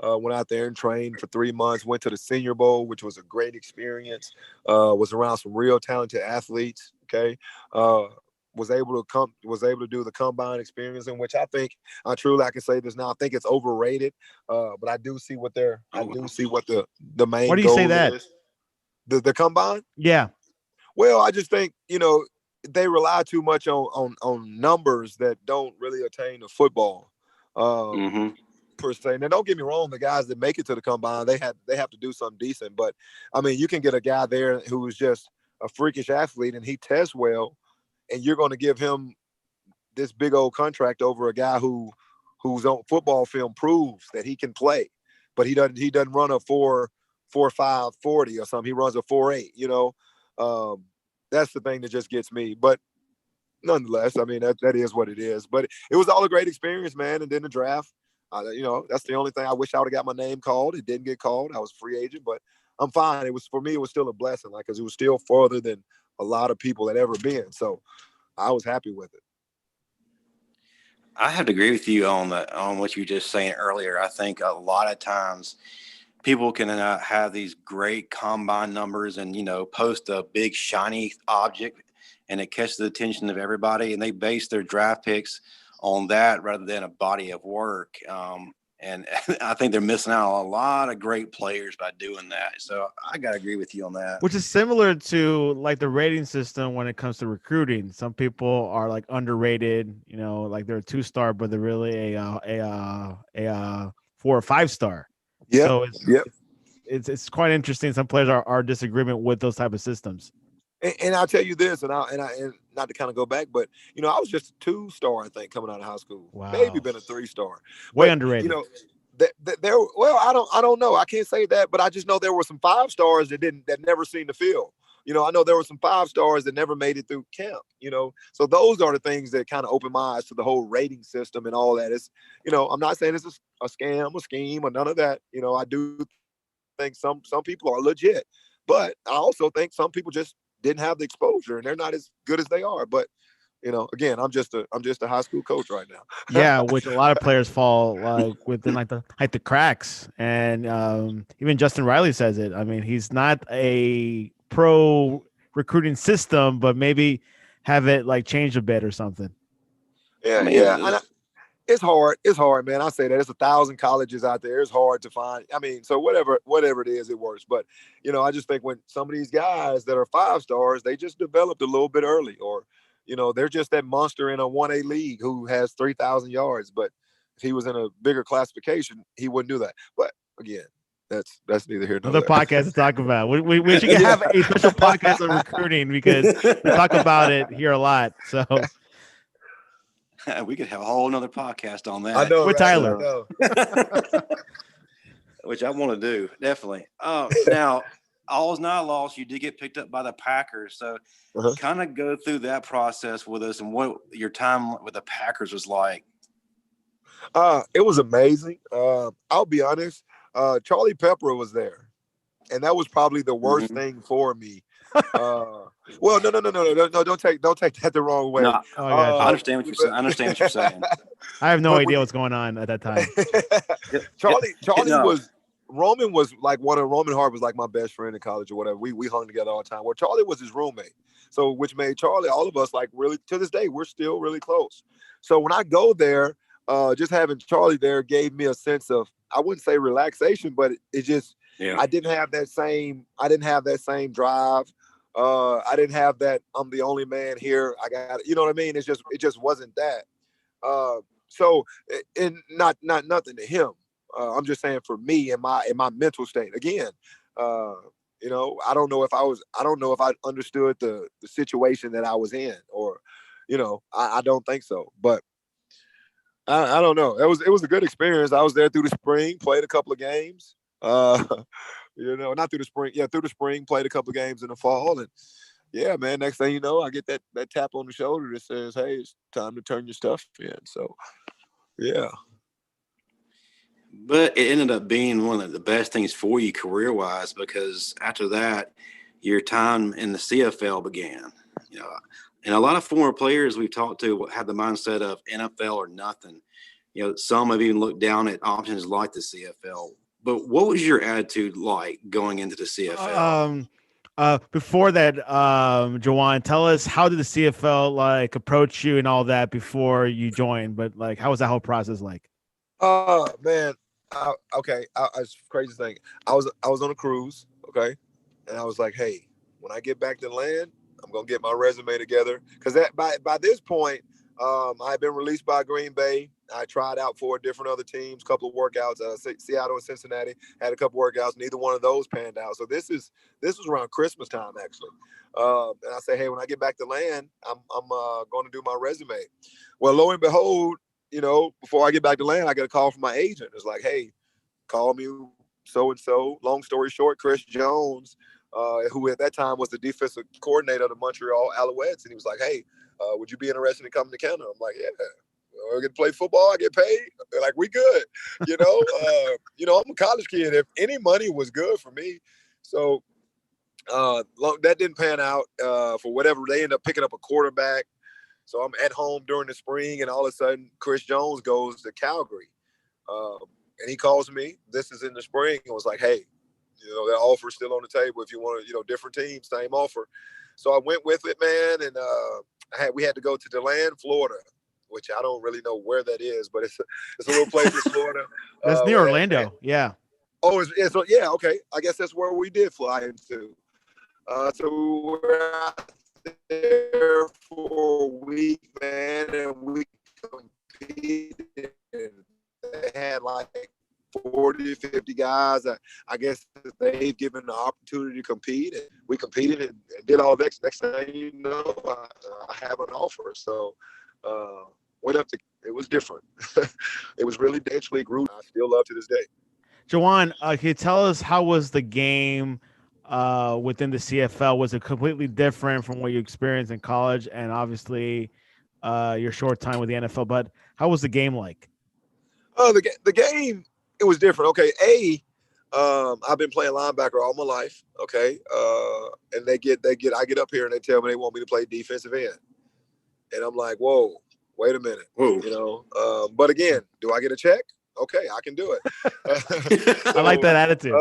Went out there and trained for 3 months. Went to the Senior Bowl, which was a great experience. Was around some real talented athletes. Okay. Was able to do the combine experience, in which I can say this now. I think it's overrated. But I do see what the main. Why do you say that? Is. The combine? Yeah. Well, I just think, they rely too much on numbers that don't really attain to football per se. Now, don't get me wrong, the guys that make it to the combine, they have to do something decent. But, I mean, you can get a guy there who's just a freakish athlete and he tests well, and you're going to give him this big old contract over a guy who's on football film proves that he can play. But he doesn't run a 4.5 40 or something. He runs a 4.8, that's the thing that just gets me. But nonetheless, I mean, that is what it is. But it was all a great experience, man. And then the draft, that's the only thing I wish I would have got my name called. It didn't get called. I was a free agent, but I'm fine. For me, it was still a blessing, because it was still farther than a lot of people had ever been. So I was happy with it. I have to agree with you on what you were just saying earlier. I think a lot of times people can have these great combine numbers and, post a big shiny object and it catches the attention of everybody, and they base their draft picks on that rather than a body of work. And I think they're missing out on a lot of great players by doing that. So I got to agree with you on that. Which is similar to like the rating system when it comes to recruiting. Some people are like underrated, like they're a 2-star, but they're really a 4 or 5-star. Yeah. So it's quite interesting. Some players are disagreement with those type of systems. And I'll tell you this, and not to kind of go back, but I was just a 2-star, I think, coming out of high school. Wow. Maybe been a 3-star. Way underrated. I don't know. I can't say that, but I just know there were some 5-stars that never seen the field. I know there were some 5-stars that never made it through camp. So those are the things that kind of open my eyes to the whole rating system and all that. It's, I'm not saying it's a scam, a scheme, or none of that. I do think some people are legit, but I also think some people just didn't have the exposure and they're not as good as they are. But again, I'm just a high school coach right now. Yeah, which a lot of players fall like within like the cracks. And even Justin Riley says it. I mean, he's not a pro recruiting system, but maybe have it like change a bit or something. Yeah. It's hard, man. I say that there's 1,000 colleges out there. It's hard to find. I mean, so whatever it is, it works. But, I just think when some of these guys that are 5-stars, they just developed a little bit early, or, they're just that monster in a 1A league who has 3,000 yards. But if he was in a bigger classification, he wouldn't do that. But again, that's neither here nor there. Another podcast to talk about. We should have a special podcast on recruiting because we talk about it here a lot. So. We could have a whole nother podcast on that. I know, with right? Tyler. Which I want to do, definitely. Now, all's not lost. You did get picked up by the Packers. So kind of go through that process with us and what your time with the Packers was like. It was amazing. I'll be honest. Charlie Pepper was there. And that was probably the worst thing for me. Well, no. Don't take that the wrong way. No, I understand what you're saying. I understand what you're saying. I have no idea what's going on at that time. Roman was like Roman Hart was like my best friend in college or whatever. We hung together all the time. Well, Charlie was his roommate. So which made Charlie, all of us, like really to this day, we're still really close. So when I go there, just having Charlie there gave me a sense of, I wouldn't say relaxation, but it just, I didn't have that same drive. I didn't have that I'm the only man here. I got, you know what I mean? It just wasn't that. So and not nothing to him. I'm just saying for me in my mental state. Again, You know, I don't know if I understood the situation that I was in, or, you know, I don't think so. But I don't know. It was a good experience. I was there through the spring, played a couple of games. You know, not through the spring. Yeah, through the spring, played a couple of games in the fall, and yeah, man. Next thing you know, I get that tap on the shoulder that says, "Hey, it's time to turn your stuff in." So, yeah. But it ended up being one of the best things for you career-wise, because after that, your time in the CFL began. You know, and a lot of former players we've talked to had the mindset of NFL or nothing. You know, some have even looked down at options like the CFL. But what was your attitude like going into the CFL? Before that, Juwan, tell us, how did the CFL like approach you and all that before you joined? But like, how was that whole process like? Oh man. Okay. It's crazy thing. I was on a cruise. Okay, and I was like, hey, when I get back to land, I'm gonna get my resume together, because that by this point, I had been released by Green Bay. I tried out for different other teams, couple of workouts. Seattle and Cincinnati had a couple workouts. Neither one of those panned out. So this was around Christmas time actually. And I say, hey, when I get back to land, I'm going to do my resume. Well, lo and behold, you know, before I get back to land, I get a call from my agent. It's like, hey, call me so and so. Long story short, Chris Jones, who at that time was the defensive coordinator of the Montreal Alouettes, and he was like, "Hey, would you be interested in coming to Canada?" I'm like, "Yeah, I get to play football. I get paid. They're like, we good, you know." You know, I'm a college kid. If any money was good for me, so that didn't pan out for whatever. They ended up picking up a quarterback. So I'm at home during the spring, and all of a sudden, Chris Jones goes to Calgary. And he calls me. This is in the spring, and was like, "Hey, you know, that offer's still on the table. If you want to, you know, different teams, same offer." So I went with it, man. And we had to go to DeLand, Florida, which I don't really know where that is, but it's a little place in Florida. That's near Orlando. Yeah. Oh, yeah. Okay, I guess that's where we did fly into. So we're out there for a week, man, and we competed. They had like 40, 50 guys. I guess they've given the opportunity to compete, and we competed and did all that. Next thing you know, I have an offer. So went up to, it was different. It was really eventually grew. I still love to this day. Juwan, can you tell us, how was the game within the CFL? Was it completely different from what you experienced in college, and obviously your short time with the NFL? But how was the game like? The game, it was different. Okay, I've been playing linebacker all my life. Okay, and I get up here and they tell me they want me to play defensive end, and I'm like, whoa, wait a minute, Whoa. you know. But again, do I get a check? Okay, I can do it. I like that attitude.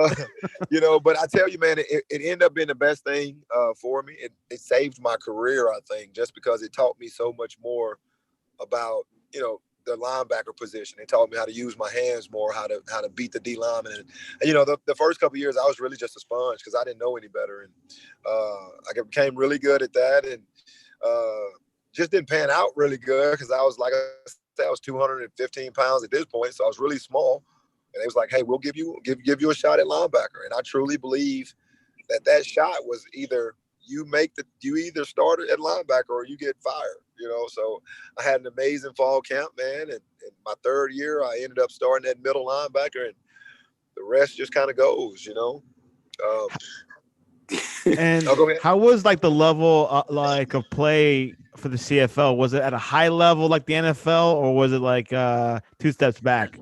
You know, but I tell you, man, it ended up being the best thing for me. It saved my career, I think, just because it taught me so much more about, you know, the linebacker position. It taught me how to use my hands more, how to beat the D lineman. And you know, the first couple of years, I was really just a sponge because I didn't know any better, and I became really good at that, and just didn't pan out really good because I was, like I said, I was 215 pounds at this point, so I was really small. And they was like, "Hey, we'll give you a shot at linebacker." And I truly believe that shot was either you either start at linebacker or you get fired, you know. So I had an amazing fall camp, man. And in my third year, I ended up starting at middle linebacker, and the rest just kind of goes, you know. And Go ahead. how was like the level like of play for the CFL? Was it at a high level like the NFL, or was it like 2 steps back?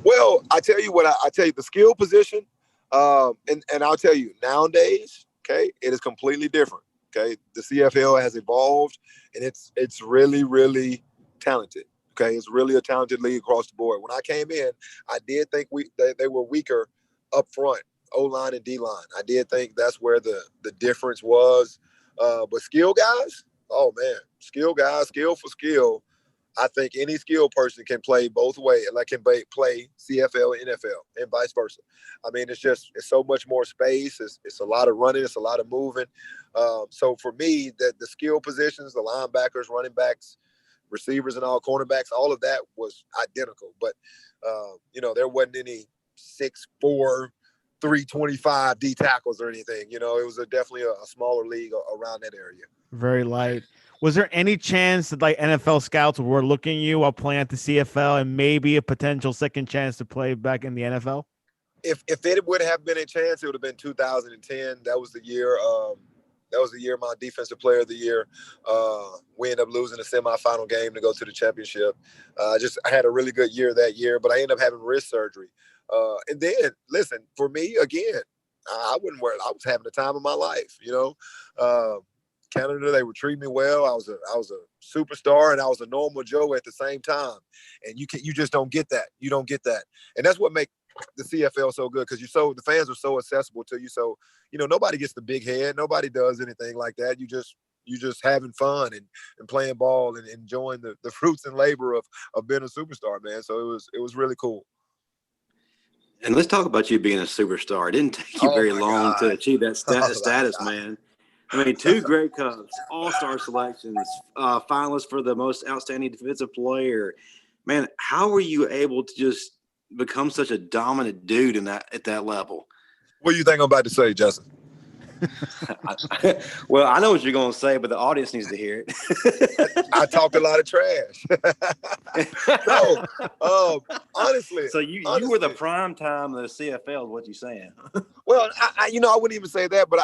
Well, I tell you what, I tell you the skill position, and I'll tell you nowadays, okay, it is completely different. Okay, the CFL has evolved, and it's really, really talented. Okay, it's really a talented league across the board. When I came in, I did think they were weaker up front, O-line and D-line. I did think that's where the difference was. But skill guys, oh man, skill guys, skill for skill. I think any skilled person can play both ways, like can play CFL and NFL and vice versa. I mean, it's so much more space. It's a lot of running. It's a lot of moving. So for me, the skill positions, the linebackers, running backs, receivers, and all cornerbacks, all of that was identical. But, you know, there wasn't any 6'4", 325 D tackles or anything. You know, it was definitely a smaller league around that area. Very light. Was there any chance that like NFL scouts were looking at you while playing at the CFL and maybe a potential second chance to play back in the NFL? If it would have been a chance, it would have been 2010. That was the year. That was the year my defensive player of the year. We ended up losing the semifinal game to go to the championship. I had a really good year that year, but I ended up having wrist surgery. And then, listen, for me, again, I wouldn't worry. I was having the time of my life, you know. Canada, they were treating me well. I was a superstar, and I was a normal Joe at the same time. And you just don't get that. You don't get that. And that's what makes the CFL so good, because the fans are so accessible to you. So, you know, nobody gets the big head. Nobody does anything like that. You just having fun and playing ball and enjoying the fruits and labor of being a superstar, man. So it was really cool. And let's talk about you being a superstar. It didn't take you very long to achieve that status, man. I mean, 2 Grey Cups, all-star selections, finalists for the most outstanding defensive player. Man, how were you able to just become such a dominant dude at that level? What do you think I'm about to say, Justin? Well, I know what you're going to say, but the audience needs to hear it. I talked a lot of trash. No, honestly. So you were the prime time of the CFL, is what you're saying. Well, I wouldn't even say that, but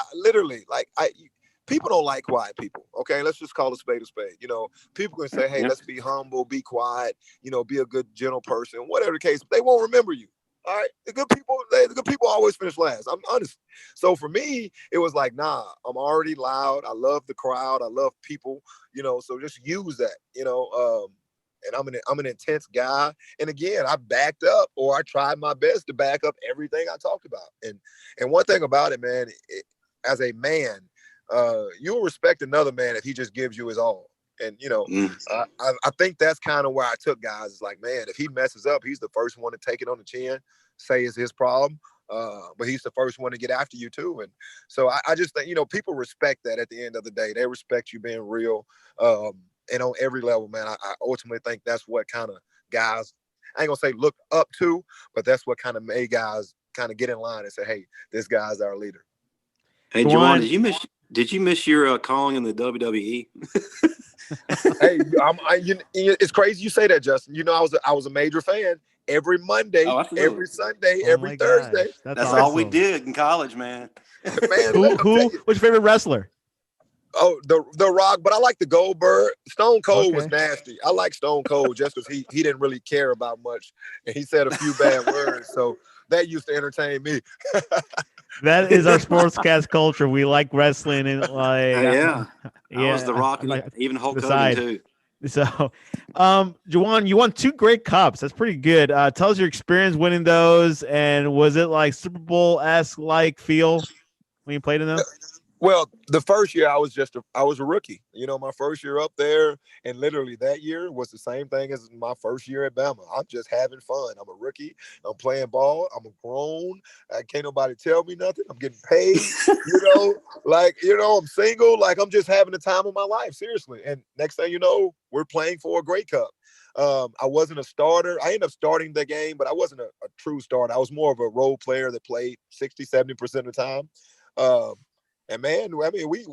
people don't like quiet people. Okay, let's just call a spade a spade. You know, people can say, hey, let's be humble, be quiet, you know, be a good, gentle person, whatever the case. They won't remember you. All right, the good people always finish last. I'm honest. So for me, it was like, nah, I'm already loud. I love the crowd. I love people. You know, so just use that. You know, and I'm an intense guy. And again, I backed up, or I tried my best to back up everything I talked about. And one thing about it, man, as a man, you'll respect another man if he just gives you his all. And, you know, I think that's kind of where I took guys. It's like, man, if he messes up, he's the first one to take it on the chin, say it's his problem. But he's the first one to get after you, too. And so I just think, you know, people respect that at the end of the day. They respect you being real. And on every level, man, I ultimately think that's what kind of guys, I ain't going to say look up to, but that's what kind of made guys kind of get in line and say, hey, this guy's our leader. Hey, Juwan, did you miss your calling in the WWE? Hey, it's crazy you say that, Justin. You know, I was a major fan every Monday, every Sunday, every Thursday. That's awesome. All we did in college, man. Man, who's your favorite wrestler? Oh, the Rock, but I like the Goldberg. Stone Cold was nasty. I like Stone Cold just because he didn't really care about much, and he said a few bad words, so that used to entertain me. That is our sportscast culture. We like wrestling and like I was the Rock, and even Hulk Hogan too. So, Juwan, you won 2 Grey Cups. That's pretty good. Tell us your experience winning those, and was it like Super Bowl-esque like feel when you played in them? Well, the first year I was a rookie. You know, my first year up there, and literally that year was the same thing as my first year at Bama. I'm just having fun. I'm a rookie. I'm playing ball. I'm grown. Can't nobody tell me nothing. I'm getting paid. I'm single. Like, I'm just having the time of my life, seriously. And next thing you know, we're playing for a Grey Cup. I wasn't a starter. I ended up starting the game, but I wasn't a true starter. I was more of a role player that played 60, 70% of the time. And man, I mean, we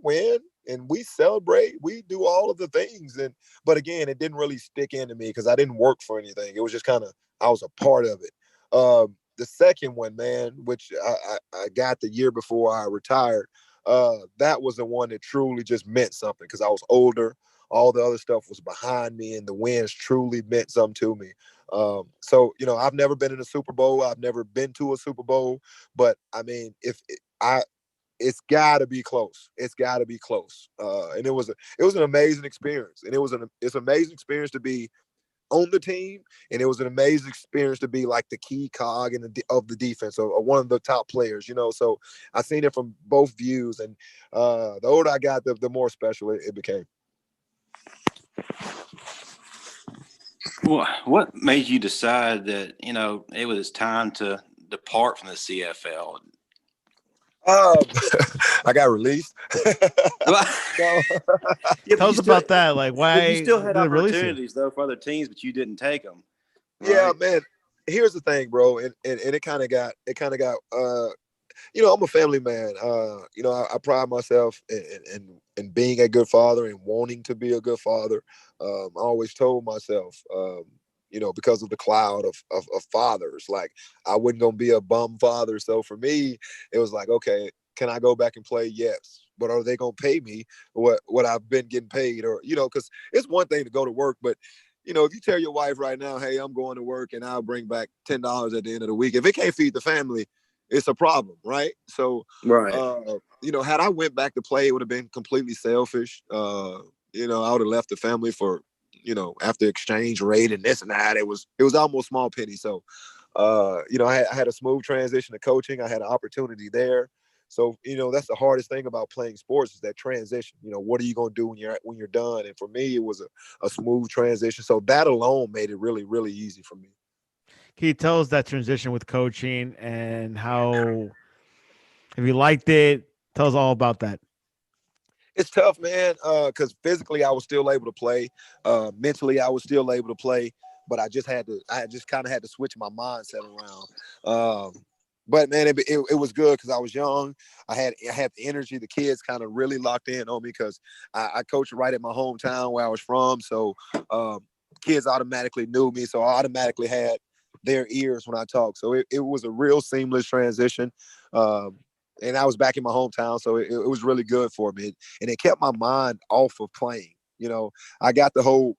win and we celebrate. We do all of the things, but again, it didn't really stick into me because I didn't work for anything. It was just kind of, I was a part of it. The second one, man, which I got the year before I retired, that was the one that truly just meant something because I was older. All the other stuff was behind me, and the wins truly meant something to me. So, you know, I've never been in a Super Bowl. I've never been to a Super Bowl, but I mean, it's got to be close. It's got to be close. And it was an amazing experience. And it's an amazing experience to be on the team. And it was an amazing experience to be like the key cog of the defense or one of the top players, you know? So I seen it from both views. And the older I got, the more special it became. Well, what made you decide that, you know, it was time to depart from the CFL? I got released. Tell us about that. Like, why? You still had opportunities though for other teams, but you didn't take them. Right? Yeah, man. here's the thing, bro, and it kind of got I'm a family man. I pride myself in being a good father and wanting to be a good father. I always told myself, because of the cloud of fathers, like I wasn't gonna be a bum father. So for me, it was like, okay, can I go back and play? Yes. But are they gonna pay me what I've been getting paid? Or, because it's one thing to go to work, but if you tell your wife right now, hey, I'm going to work and I'll bring back $10 at the end of the week, if it can't feed the family, it's a problem, right? So, Right. had I went back to play, it would have been completely selfish. I would have left the family for, after exchange rate and this and that. It was almost small penny. So, I had a smooth transition to coaching. I had an opportunity there. So, that's the hardest thing about playing sports is that transition. What are you going to do when you're done? And for me, it was a smooth transition. So that alone made it really, really easy for me. Can you tell us that transition with coaching and how, if you liked it, tell us all about that. It's tough, man, because physically I was still able to play. Mentally, I was still able to play, but I just kind of had to switch my mindset around. But man, it was good because I was young. I had the energy. The kids kind of really locked in on me because I coached right at my hometown where I was from. So kids automatically knew me. So I automatically had their ears when I talked. So it was a real seamless transition. And I was back in my hometown, so it was really good for me. And it kept my mind off of playing. I got the whole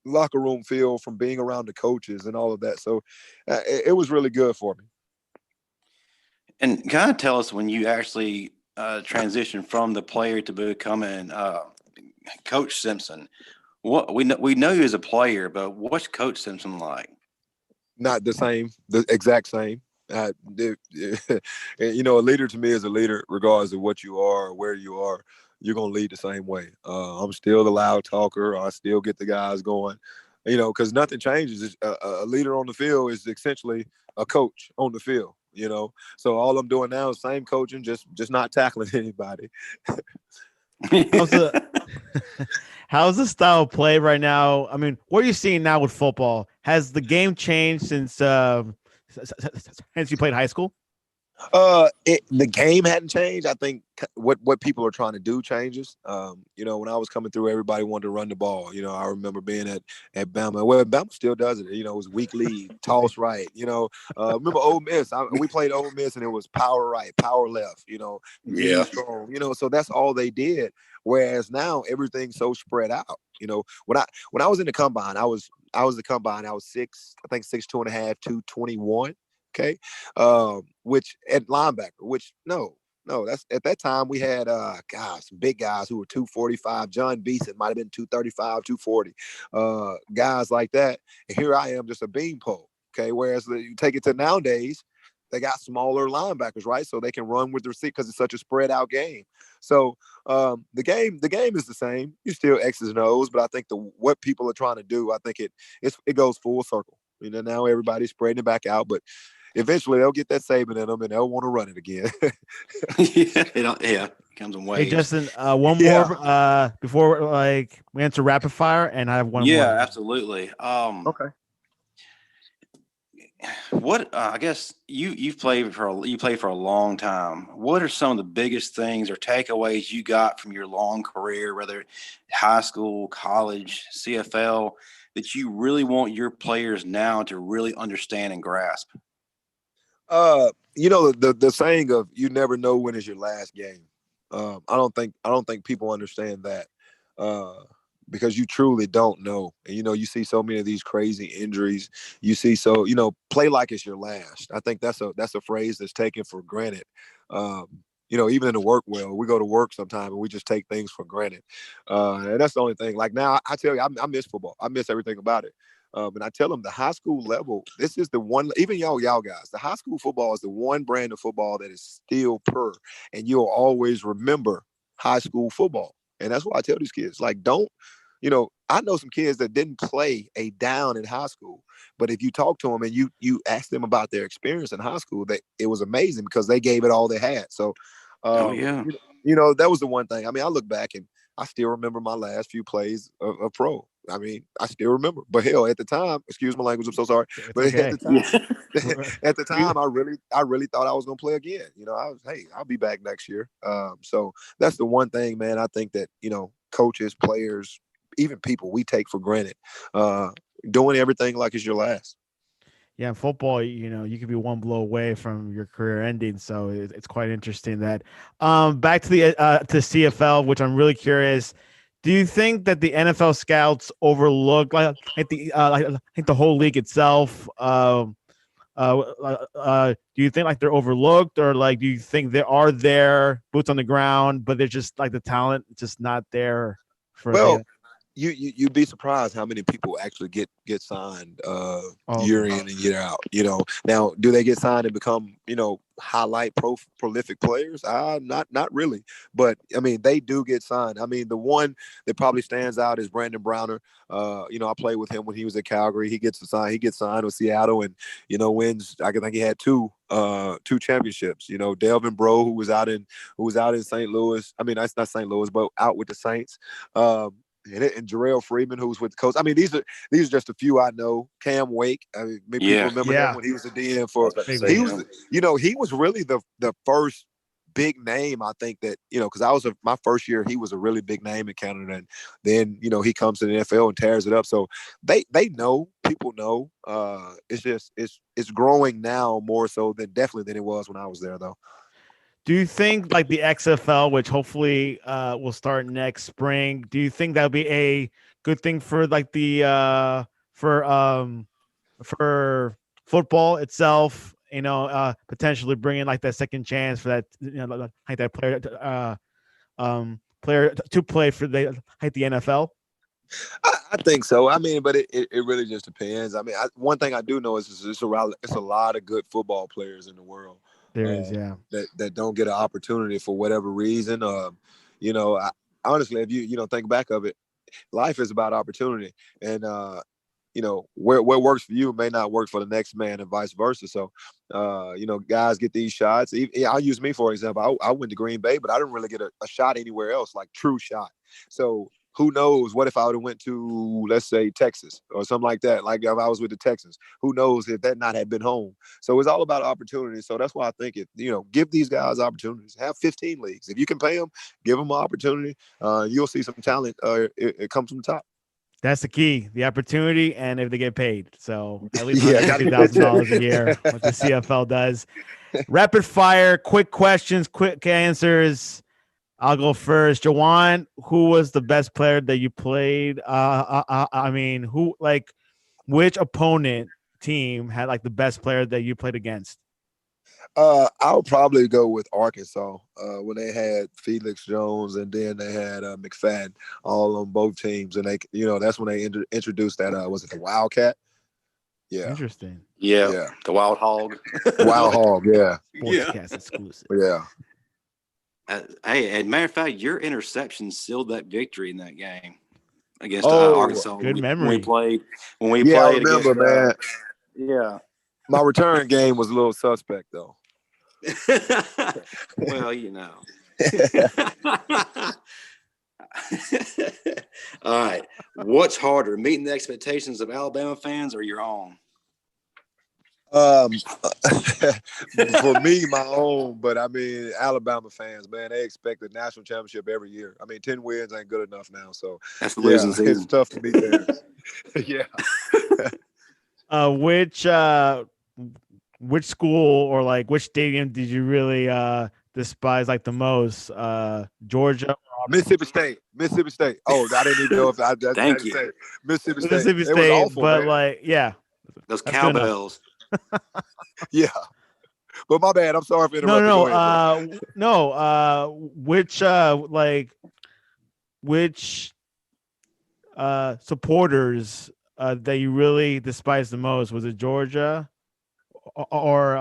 locker room feel from being around the coaches and all of that. So it was really good for me. And kind of tell us when you actually transitioned from the player to becoming Coach Simpson. What we know you as a player, but what's Coach Simpson like? Not the same, the exact same. A leader to me is a leader, regardless of what you are or where you are. You're gonna lead the same way. I'm still the loud talker. I still get the guys going. Because nothing changes. A leader on the field is essentially a coach on the field. So all I'm doing now is same coaching, just not tackling anybody. How's the style of play right now? I mean, what are you seeing now with football? Has the game changed since you played high school? The game hadn't changed. I think what people are trying to do changes. When I was coming through, everybody wanted to run the ball. I remember being at Bama. Well, Bama still does it. It was weak lead, toss right. Remember Ole Miss? We played Ole Miss, and it was power right, power left. Yeah. Strong. So that's all they did. Whereas now everything's so spread out. When I was in the combine, I was the combine. I was 6'2.5", 221. Okay. Which at linebacker, that's at that time we had some big guys who were 245. John Beeson might have been 235, 240. Guys like that. And here I am, just a beanpole. Okay. Whereas you take it to nowadays, they got smaller linebackers, right? So they can run with their seat because it's such a spread out game. So the game is the same. You still X's and O's, but I think what people are trying to do, I think it goes full circle. Now everybody's spreading it back out, but eventually they'll get that Saban in them and they'll want to run it again. Yeah, it comes in waves. Hey, Justin, one more before we answer rapid fire, and I have one more. Yeah, absolutely. Okay. What I guess you played for a long time. What are some of the biggest things or takeaways you got from your long career, whether high school, college, CFL, that you really want your players now to really understand and grasp? The saying of you never know when is your last game. I don't think people understand that. Because you truly don't know. And, you see so many of these crazy injuries. You see, play like it's your last. I think that's a phrase that's taken for granted. Even in the work world, we go to work sometime and we just take things for granted. And that's the only thing. Like now, I tell you, I miss football. I miss everything about it. And I tell them the high school level, this is the one, even y'all guys, the high school football is the one brand of football that is still pure. And you'll always remember high school football. And that's why I tell these kids, like, I know some kids that didn't play a down in high school, but if you talk to them and you ask them about their experience in high school, it was amazing because they gave it all they had. So, that was the one thing. I mean, I look back and I still remember my last few plays of pro. I mean, I still remember. But hell, at the time, excuse my language, I'm so sorry. It's But okay. at the time, at the time, I really thought I was gonna play again. You know, I'll be back next year. So that's the one thing, man. I think that, you know, coaches, players, even people, we take for granted. Doing everything like it's your last. Yeah, in football, you know, you could be one blow away from your career ending. So it's quite interesting that. Back to the CFL, which I'm really curious. Do you think that the NFL scouts overlook like the whole league itself? Do you think like they're overlooked, or like do you think they are there, boots on the ground, but they're just like the talent just not there for Well, the? you'd be surprised how many people actually get signed year in and year out. You know, now do they get signed and become, you know, highlight prolific players? Not really, but I mean they do get signed. I mean the one that probably stands out is Brandon Browner. You know, I played with him when he was at Calgary. He gets signed with Seattle, and you know wins. I think he had two championships. You know, Delvin Breaux, who was out in St. Louis. I mean, that's not St. Louis, but out with the Saints. And Jarrell Freeman, who's with the coach. I mean, these are just a few I know. Cam Wake. I mean, maybe people remember him when he was a DN for. He was, you know, he was really the first big name. I think that, you know, because my first year, he was a really big name in Canada, and then, you know, he comes to the NFL and tears it up. So they know, people know. It's just it's growing now more so than it was when I was there, though. Do you think like the XFL, which hopefully will start next spring, do you think that'll be a good thing for like the for football itself? You know, potentially bringing like that second chance for that, you know, like that player to play for the NFL. I think so. I mean, but it really just depends. I mean, one thing I do know is it's a lot of good football players in the world. There is, yeah, that don't get an opportunity for whatever reason. You know, honestly, if you know think back of it, life is about opportunity, and you know where works for you may not work for the next man, and vice versa. So, you know, guys get these shots. I'll use me for example. I went to Green Bay, but I didn't really get a shot anywhere else, like true shot. So who knows? What if I would have went to, let's say, Texas or something like that? Like if I was with the Texans, who knows if that not had been home? So it's all about opportunity. So that's why I think you know, give these guys opportunities. Have 15 leagues. If you can pay them, give them an opportunity. You'll see some talent. It comes from the top. that's the key, the opportunity, and if they get paid. So at least $150,000 a year, what the CFL does. Rapid fire, quick questions, quick answers. I'll go first. Juwan, who was the best player that you played? I mean, which opponent team had like the best player that you played against? I'll probably go with Arkansas when they had Felix Jones and then they had McFadden all on both teams, and they, you know, that's when they introduced that. Was it the Wildcat? Yeah. Interesting. Yeah. The Wild Hog. Wild Hog. Yeah. Sportscast exclusive. Yeah. Hey, as a matter of fact, your interception sealed that victory in that game against Arkansas. Good memory. When we played I remember, against, man. Yeah. My return game was a little suspect, though. Well, you know. All right. What's harder, meeting the expectations of Alabama fans or your own? For me, my own, but I mean, Alabama fans, man, they expect a national championship every year. I mean, 10 wins ain't good enough now. So that's the losing season. It's tough to beat theirs. Yeah. Which school or like which stadium did you really despise like the most? Georgia, Mississippi State. Oh, I didn't even know if I. Thank you. Say Mississippi State. It was awful, but man. Like, yeah, those cowbells. Yeah, but my bad. I'm sorry for interrupting. Which supporters that you really despise the most? Was it Georgia or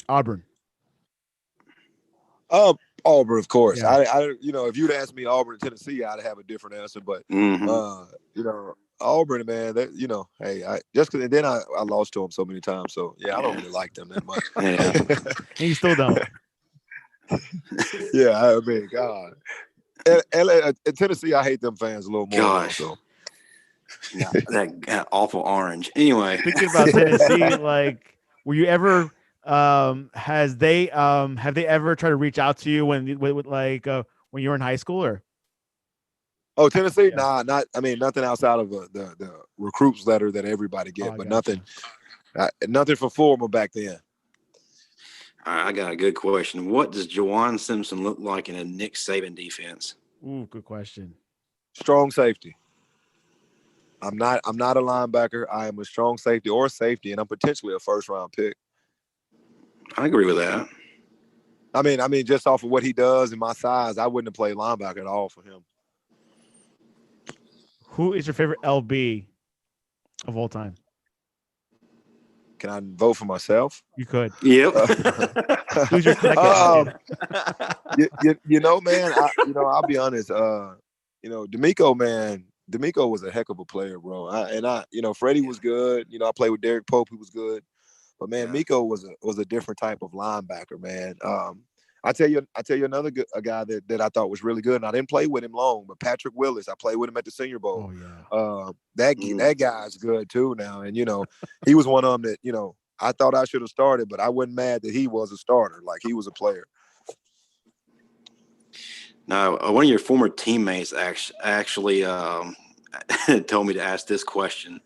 Auburn? Auburn, of course. Yeah. I you know, if you'd asked me Auburn, Tennessee, I'd have a different answer. But you know, Auburn, man, that, you know, hey, then I lost to them so many times. So yeah, I don't really like them that much. Yeah. You still don't. Yeah, I mean, God. In Tennessee, I hate them fans a little more. Gosh. So. No, that awful orange. Anyway, Thinking about Tennessee, like, were you ever have they ever tried to reach out to you when when you were in high school or? Oh, Tennessee? Yeah. Nah, nothing outside of the recruits letter that everybody get, but gotcha. nothing for formal back then. all right, I got a good question. What does Juwan Simpson look like in a Nick Saban defense? Ooh, good question. Strong safety. I'm not a linebacker. I am a strong safety or safety, and I'm potentially a first-round pick. I agree with that. I mean, just off of what he does and my size, I wouldn't have played linebacker at all for him. Who is your favorite LB of all time? Can I vote for myself? You could. Yep. Who's your second? Man, I'll be honest. D'Amico, man, D'Amico was a heck of a player, bro. Freddie was good. I played with Derek Pope, who was good. But man, Miko was a different type of linebacker, man. I tell you another a guy that I thought was really good, and I didn't play with him long, but Patrick Willis. I played with him at the Senior Bowl. Oh yeah. That guy's good too now, and he was one of them that I thought I should have started, but I wasn't mad that he was a starter, like he was a player. Now, one of your former teammates actually told me to ask this question.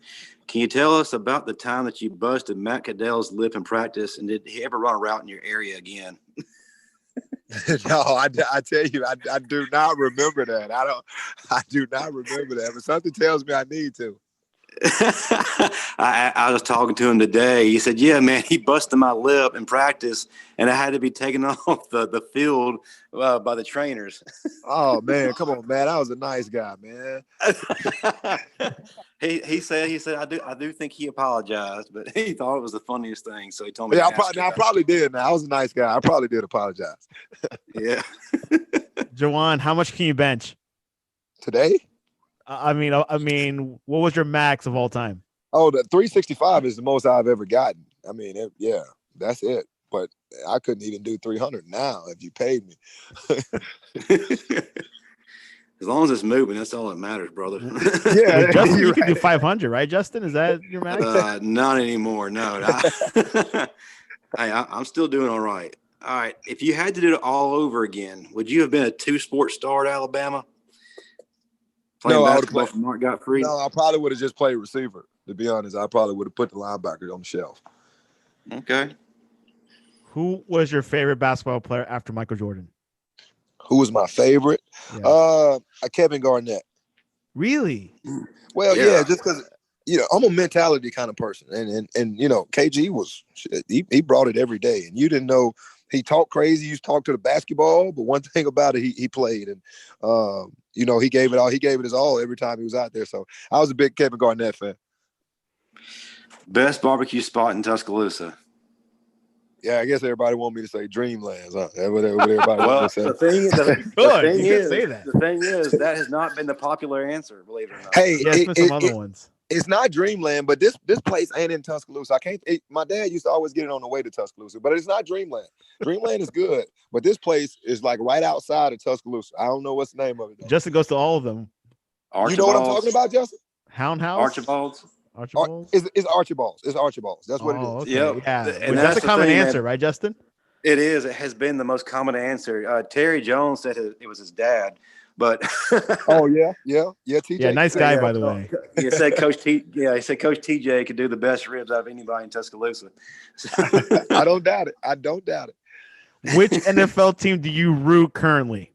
Can you tell us about the time that you busted Matt Caddell's lip in practice, and did he ever run a route in your area again? No, I tell you, I do not remember that. I do not remember that, but something tells me I need to. I was talking to him today. He said, yeah, man, he busted my lip in practice, and I had to be taken off the field by the trainers. Oh, man, come on, man. I was a nice guy, man. He said, I do think he apologized, but he thought it was the funniest thing. So he told me. Yeah, I probably did. Now I was a nice guy. I probably did apologize. Yeah. Juwan, how much can you bench today? I mean, what was your max of all time? Oh, the 365 is the most I've ever gotten. I mean, that's it. But I couldn't even do 300 now if you paid me. As long as it's moving, that's all that matters, brother. Yeah, Justin, you can do 500, right, Justin? Is that your max? Not anymore. No. I'm still doing all right. All right. If you had to do it all over again, would you have been a two-sport star at Alabama? No, I would have played. Mark got free. No, I probably would have just played receiver. To be honest, I probably would have put the linebacker on the shelf. Okay. Who was your favorite basketball player after Michael Jordan? Who was my favorite? Yeah. Kevin Garnett. Really? Well, yeah just because I'm a mentality kind of person, and KG was he brought it every day, and you didn't know he talked crazy. You talked to the basketball, but one thing about it, he played, and he gave it all. He gave it his all every time he was out there. So I was a big Kevin Garnett fan. Best barbecue spot in Tuscaloosa. Yeah, I guess everybody want me to say Dreamlands. Huh? That's what everybody wants to say. The thing is, that has not been the popular answer, believe it or not. Hey, there's been some other ones. It's not Dreamland, but this place ain't in Tuscaloosa. My dad used to always get it on the way to Tuscaloosa, but it's not Dreamland. Dreamland is good, but this place is like right outside of Tuscaloosa. I don't know what's the name of it, though. Justin goes to all of them. You know what I'm talking about, Justin? Hound House? Archibald's. It's Archibald's. It's Archibald's. That's what it is. Okay. Yep. Yeah. And that's a common answer, right, Justin? It is. It has been the most common answer. Terry Jones said it was his dad, but oh yeah, TJ. Yeah, nice guy, by the way. He said Coach TJ could do the best ribs out of anybody in Tuscaloosa. I don't doubt it. Which NFL team do you root currently?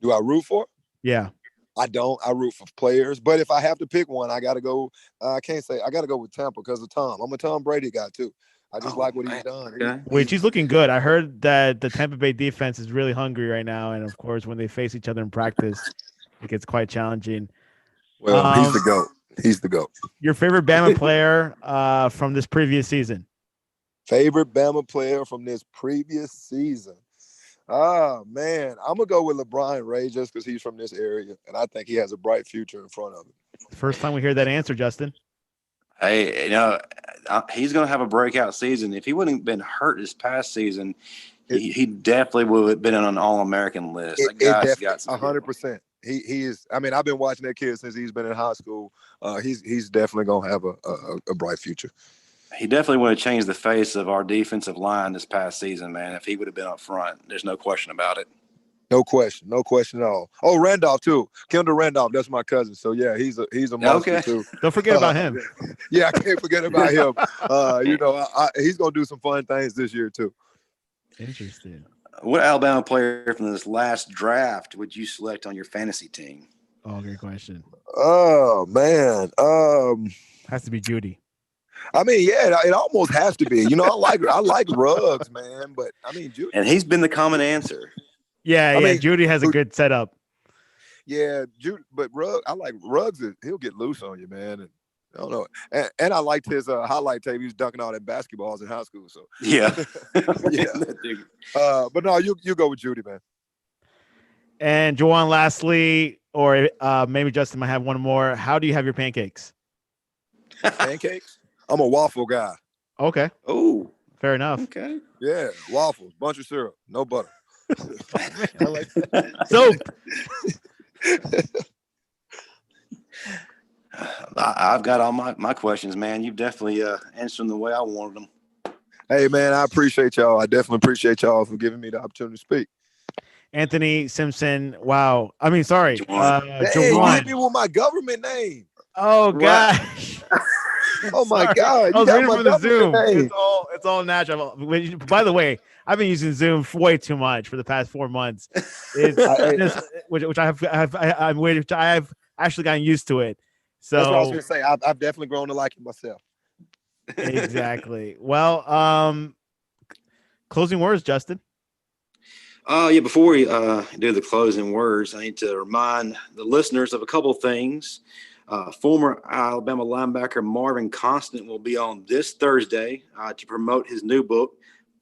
Do I root for? Yeah. I don't. I root for players, but if I have to pick one, I got to go. I got to go with Tampa because of Tom. I'm a Tom Brady guy too. I just like what he's done. Okay. Which he's looking good. I heard that the Tampa Bay defense is really hungry right now, and of course, when they face each other in practice, it gets quite challenging. Well, he's the GOAT. He's the GOAT. Your favorite Bama player from this previous season? Favorite Bama player from this previous season? Oh, man. I'm going to go with LeBron Ray just because he's from this area, and I think he has a bright future in front of him. First time we hear that answer, Justin. Hey, he's going to have a breakout season. If he wouldn't have been hurt this past season, he definitely would have been on an All-American list. That guy's got some 100%. He is. I mean, I've been watching that kid since he's been in high school. He's definitely gonna have a bright future. He definitely would have changed the face of our defensive line this past season, man. If he would have been up front, there's no question about it. No question at all. Oh, Randolph too. Kendall Randolph, that's my cousin. So yeah, he's a monster too. Don't forget about him. Yeah, I can't forget about him. He's gonna do some fun things this year too. Interesting. What Alabama player from this last draft would you select on your fantasy team? Oh, great question. Oh man, has to be Judy. I mean, yeah, it almost has to be. I like Ruggs, man, but I mean, Judy. And he's been the common answer. Yeah, I mean, Judy has a good setup. Yeah, Judy, but I like Ruggs. He'll get loose on you, man. And I don't know. And I liked his highlight tape. He was dunking all that basketballs in high school. So yeah, yeah. But no, you go with Judy, man. And Juwan, lastly, or maybe Justin might have one more. How do you have your pancakes? Pancakes? I'm a waffle guy. Okay. Oh, fair enough. Okay. Yeah, waffles, bunch of syrup, no butter. I like that. Soap. I've got all my questions, man. You've definitely answered them the way I wanted them. Hey, man, I appreciate y'all. I definitely appreciate y'all for giving me the opportunity to speak. Anthony Simpson. Wow. I mean, sorry. Juwan. You hit me with my government name. Oh, gosh. Oh, my God. I was reading for the Zoom. It's all natural. By the way, I've been using Zoom way too much for the past 4 months. Which I have actually gotten used to it. So that's what I was going to say. I've definitely grown to like it myself. Exactly. Well, closing words, Justin. Before we do the closing words, I need to remind the listeners of a couple of things. Former Alabama linebacker Marvin Constant will be on this Thursday to promote his new book,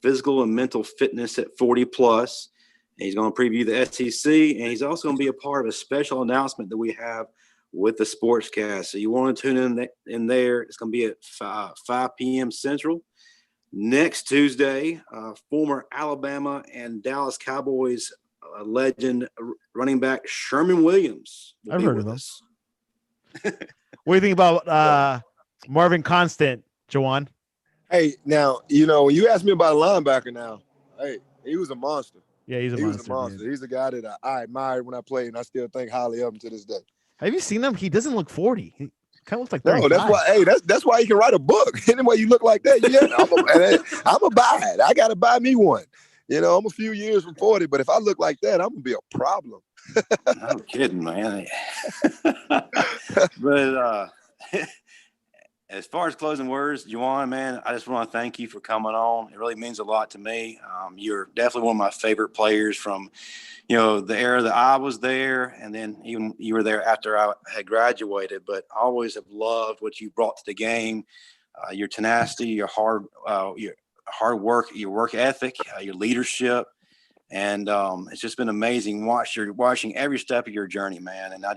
Physical and Mental Fitness at 40 Plus. And he's going to preview the SEC, and he's also going to be a part of a special announcement that we have with the Sportscast. So you want to tune in there. It's going to be at 5 p.m. Central. Next Tuesday, former Alabama and Dallas Cowboys legend running back Sherman Williams. I've heard of this. What do you think about Marvin Constant, Juwan? Hey, now, when you ask me about a linebacker now, hey, he was a monster. Yeah, he was a monster. He's a guy that I admired when I played, and I still think highly of him to this day. Have you seen him? He doesn't look 40. He kind of looks like 35. No, that's why. Hey, that's why he can write a book. Anyway, you look like that. Yeah, I'm a buy it. I gotta buy me one. I'm a few years from 40, but if I look like that, I'm gonna be a problem. No kidding, man. But as far as closing words, Juwan, man, I just want to thank you for coming on. It really means a lot to me. You're definitely one of my favorite players from, the era that I was there, and then even you were there after I had graduated. But I always have loved what you brought to the game, your tenacity, your hard work, your work ethic, your leadership. And it's just been amazing watching every step of your journey, man. And I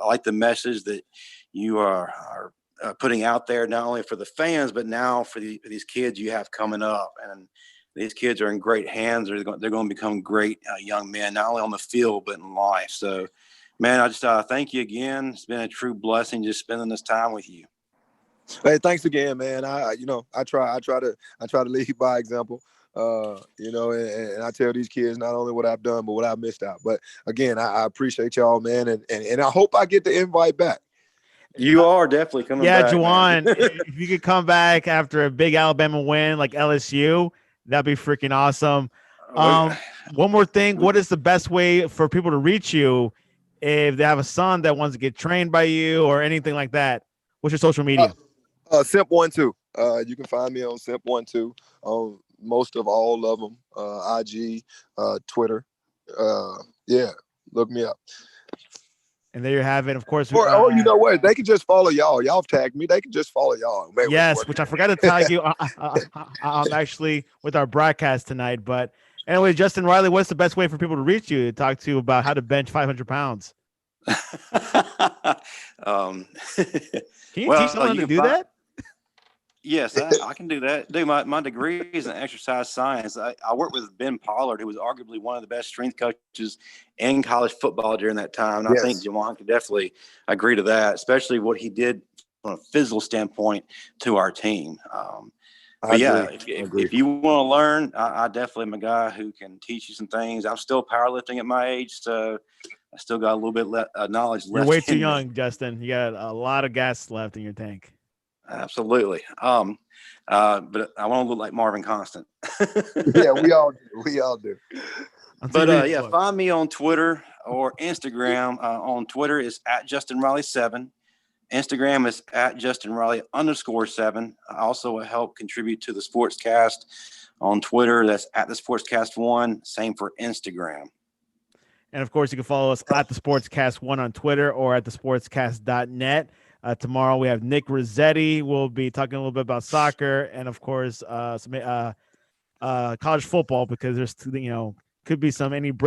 like the message that you are putting out there, not only for the fans, but now for these kids you have coming up. And these kids are in great hands. They're going to become great young men, not only on the field, but in life. So, man, I just thank you again. It's been a true blessing just spending this time with you. Hey, thanks again, man. I try to lead by example. And I tell these kids not only what I've done, but what I missed out. But again, I appreciate y'all, man. And I hope I get the invite back. You are definitely coming back. Yeah, Juwan, if you could come back after a big Alabama win like LSU, that'd be freaking awesome. One more thing. What is the best way for people to reach you if they have a son that wants to get trained by you or anything like that? What's your social media? Simp12. You can find me on Simp12 on most of all of them. IG, Twitter. Yeah, look me up. And there you have it. Of course. Or you know what? They can just follow y'all. Y'all have tagged me. They can just follow y'all. Man, yes, which I forgot to tell you. I'm actually with our broadcast tonight. But anyway, Justin Riley, what's the best way for people to reach you to talk to you about how to bench 500 pounds? Can you teach someone to do that? Yes, I can do that. Dude, my degree is in exercise science. I worked with Ben Pollard, who was arguably one of the best strength coaches in college football during that time. And I think Yes. Juwan could definitely agree to that, especially what he did from a physical standpoint to our team. I But yeah, agree. if you want to learn, I definitely am a guy who can teach you some things. I'm still powerlifting at my age, so I still got a little bit knowledge left. You're way too in me. young, Justin. You got a lot of gas left in your tank. Absolutely. But I want to look like Marvin Constant. Yeah, we all do. But yeah, find me on Twitter or Instagram. On Twitter is at Justin Riley 7. Instagram is at Justin Riley _7. I also help contribute to the Sportscast on Twitter. That's at the Sportscast 1. Same for Instagram. And of course, you can follow us at the Sportscast1 on Twitter or at the sportscast.net. Tomorrow we have Nick Rossetti. We'll be talking a little bit about soccer and of course some college football, because there's could be some late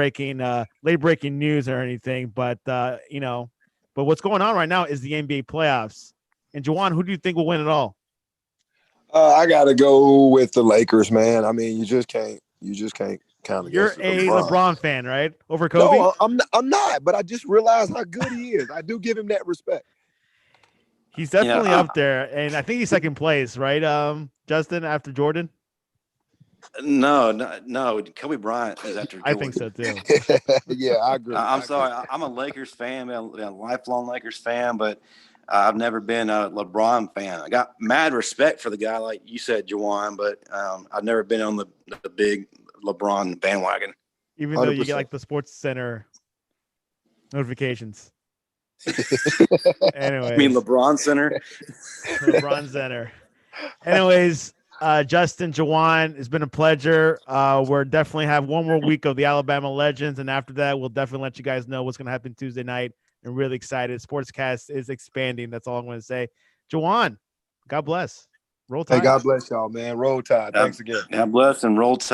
breaking news or anything. But but what's going on right now is the NBA playoffs. And Juwan, who do you think will win it all? I gotta go with the Lakers, man. I mean, you just can't count You're against a LeBron fan, right? Over Kobe? No, I'm not. But I just realized how good he is. I do give him that respect. He's definitely up there, and I think he's second place, right? Justin, after Jordan. No. Kobe Bryant is after Jordan. I think so too. Yeah, I agree. I'm sorry. I'm a Lakers fan, a lifelong Lakers fan, but I've never been a LeBron fan. I got mad respect for the guy, like you said, Juwan, but I've never been on the big LeBron bandwagon. Even though you get like the Sports Center notifications. Anyway, I mean LeBron Center. LeBron Center. Anyways, Justin, Juwan, it's been a pleasure. We're definitely have one more week of the Alabama Legends, and after that, we'll definitely let you guys know what's going to happen Tuesday night. I'm really excited. Sportscast is expanding. That's all I'm going to say. Juwan, God bless. Roll Tide. Hey, God bless y'all, man. Roll Tide. Thanks again. God bless and roll Tide.